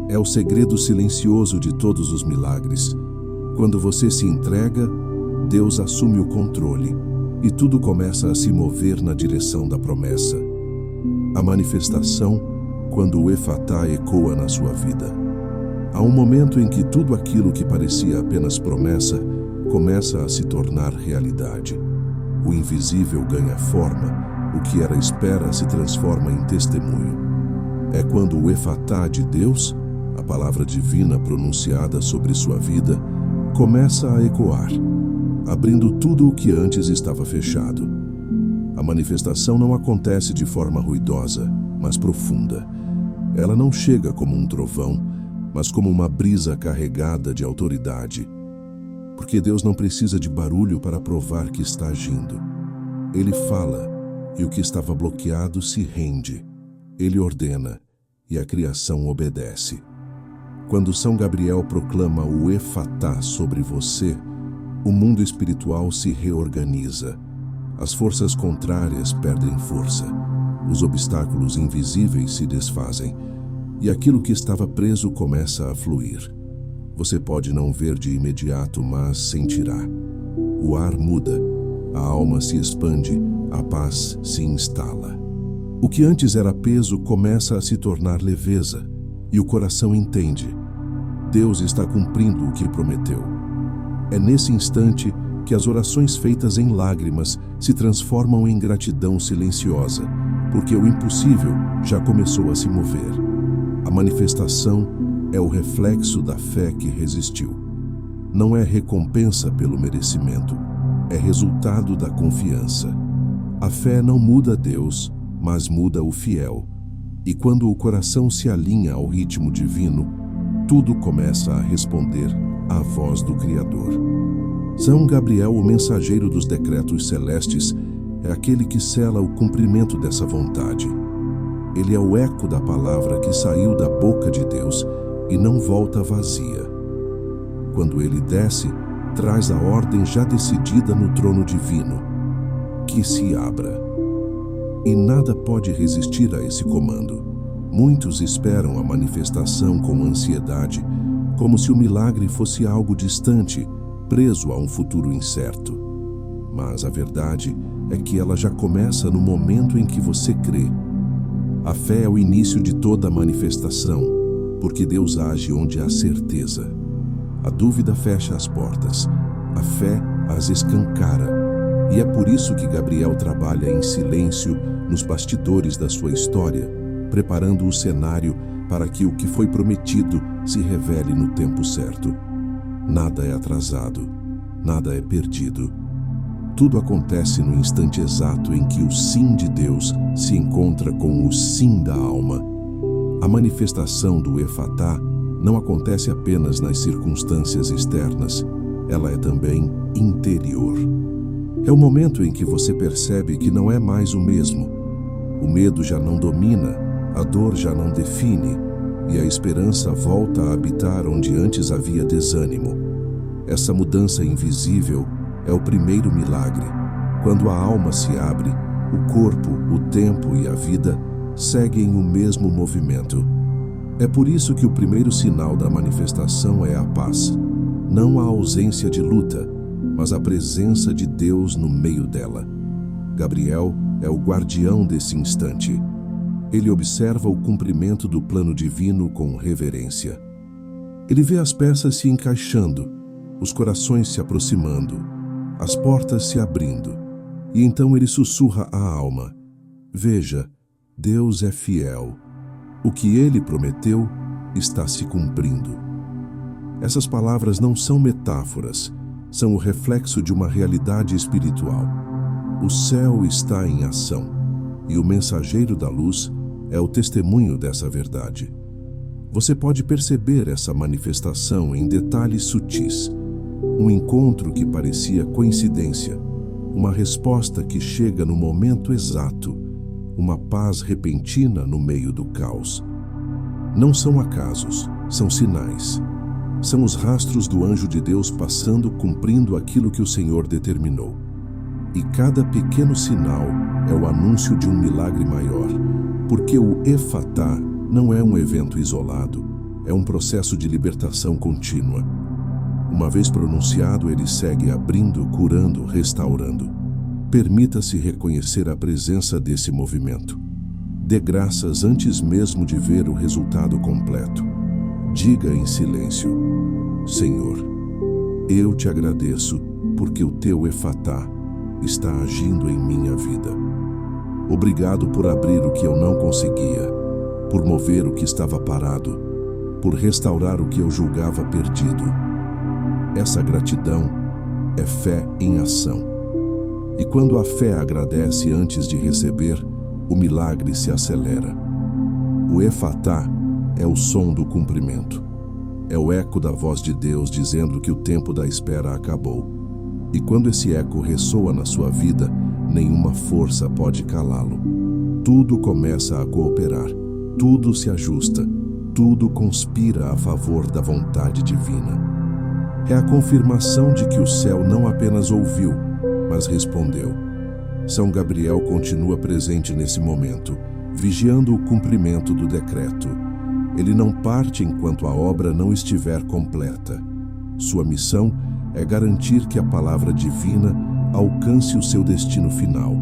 É o segredo silencioso de todos os milagres. Quando você se entrega, Deus assume o controle e tudo começa a se mover na direção da promessa. A manifestação, quando o Efatá ecoa na sua vida. Há um momento em que tudo aquilo que parecia apenas promessa começa a se tornar realidade. O invisível ganha forma, o que era espera se transforma em testemunho. É quando o Efatá de Deus, a palavra divina pronunciada sobre sua vida, começa a ecoar, abrindo tudo o que antes estava fechado. A manifestação não acontece de forma ruidosa, mas profunda. Ela não chega como um trovão, mas como uma brisa carregada de autoridade. Porque Deus não precisa de barulho para provar que está agindo. Ele fala, e o que estava bloqueado se rende. Ele ordena, e a criação obedece. Quando São Gabriel proclama o Efatá sobre você, o mundo espiritual se reorganiza. As forças contrárias perdem força. Os obstáculos invisíveis se desfazem. E aquilo que estava preso começa a fluir. Você pode não ver de imediato, mas sentirá. O ar muda, a alma se expande, a paz se instala. O que antes era peso começa a se tornar leveza, e o coração entende. Deus está cumprindo o que prometeu. É nesse instante que as orações feitas em lágrimas se transformam em gratidão silenciosa, porque o impossível já começou a se mover. A manifestação é o reflexo da fé que resistiu. Não é recompensa pelo merecimento, é resultado da confiança. A fé não muda Deus, mas muda o fiel. E quando o coração se alinha ao ritmo divino, tudo começa a responder à voz do Criador. São Gabriel, o mensageiro dos decretos celestes, é aquele que sela o cumprimento dessa vontade. Ele é o eco da palavra que saiu da boca de Deus e não volta vazia. Quando ele desce, traz a ordem já decidida no trono divino, que se abra. E nada pode resistir a esse comando. Muitos esperam a manifestação com ansiedade, como se o milagre fosse algo distante, preso a um futuro incerto. Mas a verdade é que ela já começa no momento em que você crê. A fé é o início de toda manifestação, porque Deus age onde há certeza. A dúvida fecha as portas, a fé as escancara. E é por isso que Gabriel trabalha em silêncio nos bastidores da sua história, preparando o cenário para que o que foi prometido se revele no tempo certo. Nada é atrasado, nada é perdido. Tudo acontece no instante exato em que o sim de Deus se encontra com o sim da alma. A manifestação do Efatá não acontece apenas nas circunstâncias externas, ela é também interior. É o momento em que você percebe que não é mais o mesmo. O medo já não domina, a dor já não define, e a esperança volta a habitar onde antes havia desânimo. Essa mudança invisível é o primeiro milagre. Quando a alma se abre, o corpo, o tempo e a vida seguem o mesmo movimento. É por isso que o primeiro sinal da manifestação é a paz. Não a ausência de luta, mas a presença de Deus no meio dela. Gabriel é o guardião desse instante. Ele observa o cumprimento do plano divino com reverência. Ele vê as peças se encaixando, os corações se aproximando, as portas se abrindo, e então ele sussurra à alma: veja, Deus é fiel. O que ele prometeu está se cumprindo. Essas palavras não são metáforas, são o reflexo de uma realidade espiritual. O céu está em ação, e o mensageiro da luz é o testemunho dessa verdade. Você pode perceber essa manifestação em detalhes sutis. Um encontro que parecia coincidência, uma resposta que chega no momento exato, uma paz repentina no meio do caos. Não são acasos, são sinais. São os rastros do anjo de Deus passando, cumprindo aquilo que o Senhor determinou. E cada pequeno sinal é o anúncio de um milagre maior, porque o Efatá não é um evento isolado, é um processo de libertação contínua. Uma vez pronunciado, ele segue abrindo, curando, restaurando. Permita-se reconhecer a presença desse movimento. Dê graças antes mesmo de ver o resultado completo. Diga em silêncio: Senhor, eu te agradeço porque o teu Efatá está agindo em minha vida. Obrigado por abrir o que eu não conseguia, por mover o que estava parado, por restaurar o que eu julgava perdido. Essa gratidão é fé em ação. E quando a fé agradece antes de receber, o milagre se acelera. O Efatá é o som do cumprimento. É o eco da voz de Deus dizendo que o tempo da espera acabou. E quando esse eco ressoa na sua vida, nenhuma força pode calá-lo. Tudo começa a cooperar, tudo se ajusta, tudo conspira a favor da vontade divina. É a confirmação de que o céu não apenas ouviu, mas respondeu. São Gabriel continua presente nesse momento, vigiando o cumprimento do decreto. Ele não parte enquanto a obra não estiver completa. Sua missão é garantir que a palavra divina alcance o seu destino final,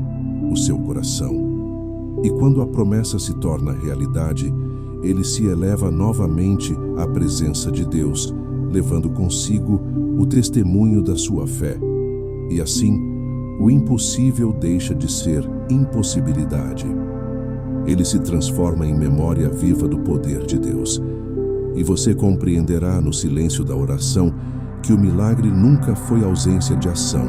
o seu coração. E quando a promessa se torna realidade, ele se eleva novamente à presença de Deus, levando consigo o testemunho da sua fé. E assim, o impossível deixa de ser impossibilidade. Ele se transforma em memória viva do poder de Deus. E você compreenderá no silêncio da oração que o milagre nunca foi ausência de ação,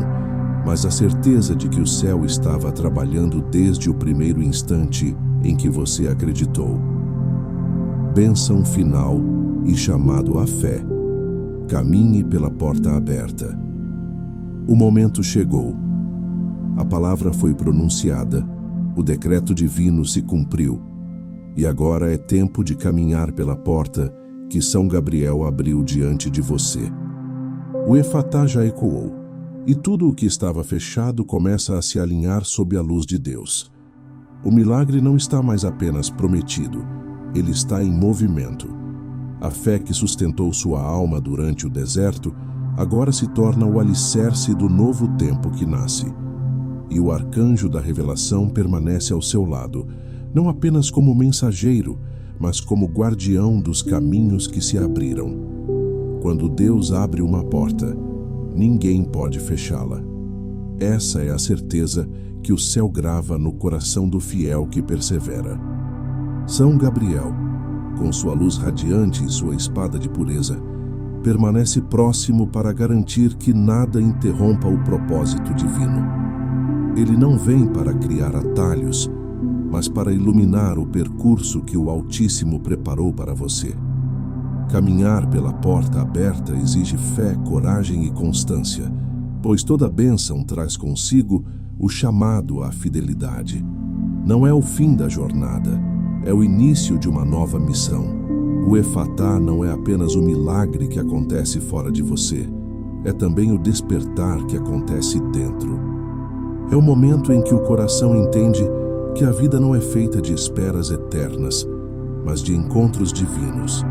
mas a certeza de que o céu estava trabalhando desde o primeiro instante em que você acreditou. Bênção final e chamado à fé. Caminhe pela porta aberta. O momento chegou. A palavra foi pronunciada, o decreto divino se cumpriu, e agora é tempo de caminhar pela porta que São Gabriel abriu diante de você. O Efatá já ecoou, e tudo o que estava fechado começa a se alinhar sob a luz de Deus. O milagre não está mais apenas prometido, ele está em movimento. A fé que sustentou sua alma durante o deserto agora se torna o alicerce do novo tempo que nasce. E o arcanjo da revelação permanece ao seu lado, não apenas como mensageiro, mas como guardião dos caminhos que se abriram. Quando Deus abre uma porta, ninguém pode fechá-la. Essa é a certeza que o céu grava no coração do fiel que persevera. São Gabriel, com sua luz radiante e sua espada de pureza, permanece próximo para garantir que nada interrompa o propósito divino. Ele não vem para criar atalhos, mas para iluminar o percurso que o Altíssimo preparou para você. Caminhar pela porta aberta exige fé, coragem e constância, pois toda bênção traz consigo o chamado à fidelidade. Não é o fim da jornada, é o início de uma nova missão. O Efatá não é apenas o milagre que acontece fora de você, é também o despertar que acontece dentro. É o momento em que o coração entende que a vida não é feita de esperas eternas, mas de encontros divinos.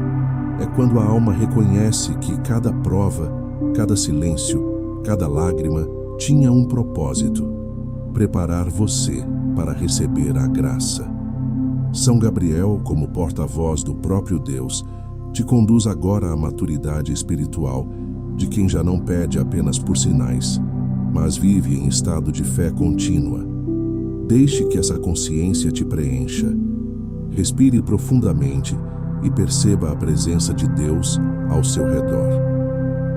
É quando a alma reconhece que cada prova, cada silêncio, cada lágrima tinha um propósito: preparar você para receber a graça. São Gabriel, como porta-voz do próprio Deus, te conduz agora à maturidade espiritual de quem já não pede apenas por sinais, mas vive em estado de fé contínua. Deixe que essa consciência te preencha. Respire profundamente e perceba a presença de Deus ao seu redor.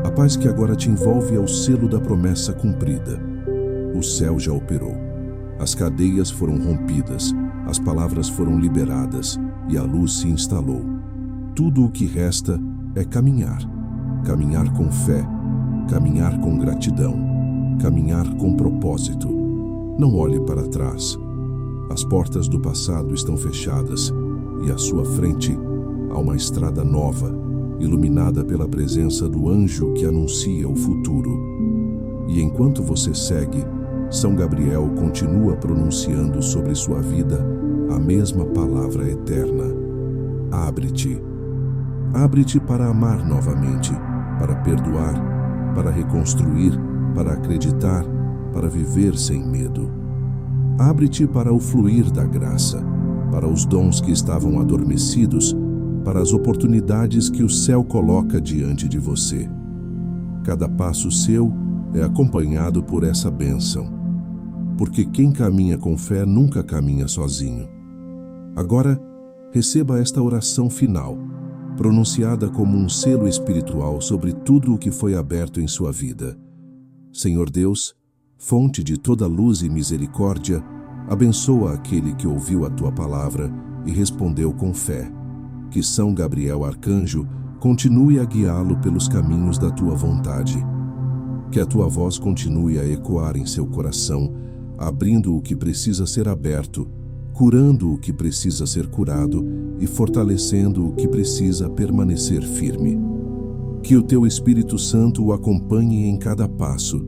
A paz que agora te envolve é o selo da promessa cumprida. O céu já operou. As cadeias foram rompidas, as palavras foram liberadas e a luz se instalou. Tudo o que resta é caminhar. Caminhar com fé, caminhar com gratidão, caminhar com propósito. Não olhe para trás. As portas do passado estão fechadas e à sua frente há uma estrada nova, iluminada pela presença do anjo que anuncia o futuro. E enquanto você segue, São Gabriel continua pronunciando sobre sua vida a mesma palavra eterna: abre-te. Abre-te para amar novamente, para perdoar, para reconstruir, para acreditar, para viver sem medo. Abre-te para o fluir da graça, para os dons que estavam adormecidos, para as oportunidades que o céu coloca diante de você. Cada passo seu é acompanhado por essa bênção, porque quem caminha com fé nunca caminha sozinho. Agora, receba esta oração final, pronunciada como um selo espiritual sobre tudo o que foi aberto em sua vida. Senhor Deus, fonte de toda luz e misericórdia, abençoa aquele que ouviu a tua palavra e respondeu com fé. Que São Gabriel Arcanjo continue a guiá-lo pelos caminhos da tua vontade. Que a tua voz continue a ecoar em seu coração, abrindo o que precisa ser aberto, curando o que precisa ser curado e fortalecendo o que precisa permanecer firme. Que o teu Espírito Santo o acompanhe em cada passo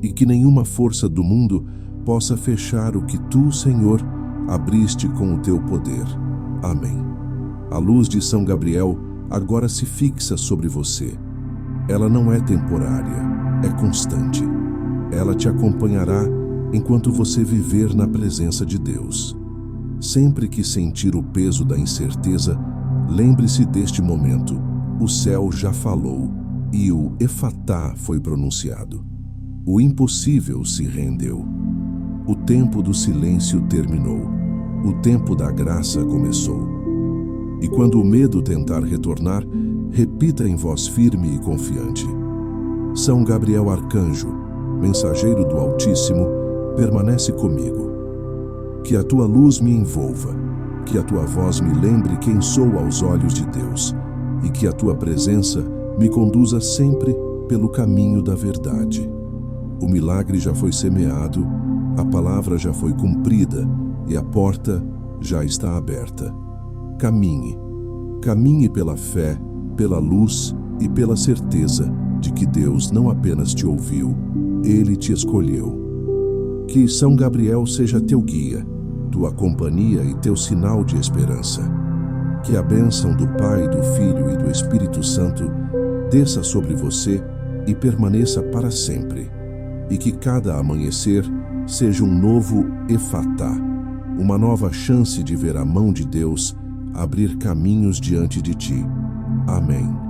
e que nenhuma força do mundo possa fechar o que tu, Senhor, abriste com o teu poder. Amém. A luz de São Gabriel agora se fixa sobre você. Ela não é temporária, é constante. Ela te acompanhará enquanto você viver na presença de Deus. Sempre que sentir o peso da incerteza, lembre-se deste momento. O céu já falou e o Efatá foi pronunciado. O impossível se rendeu. O tempo do silêncio terminou. O tempo da graça começou. E quando o medo tentar retornar, repita em voz firme e confiante: São Gabriel Arcanjo, mensageiro do Altíssimo, permanece comigo. Que a tua luz me envolva, que a tua voz me lembre quem sou aos olhos de Deus, e que a tua presença me conduza sempre pelo caminho da verdade. O milagre já foi semeado, a palavra já foi cumprida e a porta já está aberta. Caminhe. Caminhe pela fé, pela luz e pela certeza de que Deus não apenas te ouviu, Ele te escolheu. Que São Gabriel seja teu guia, tua companhia e teu sinal de esperança. Que a bênção do Pai, do Filho e do Espírito Santo desça sobre você e permaneça para sempre. E que cada amanhecer seja um novo Efatá, uma nova chance de ver a mão de Deus abrir caminhos diante de ti. Amém.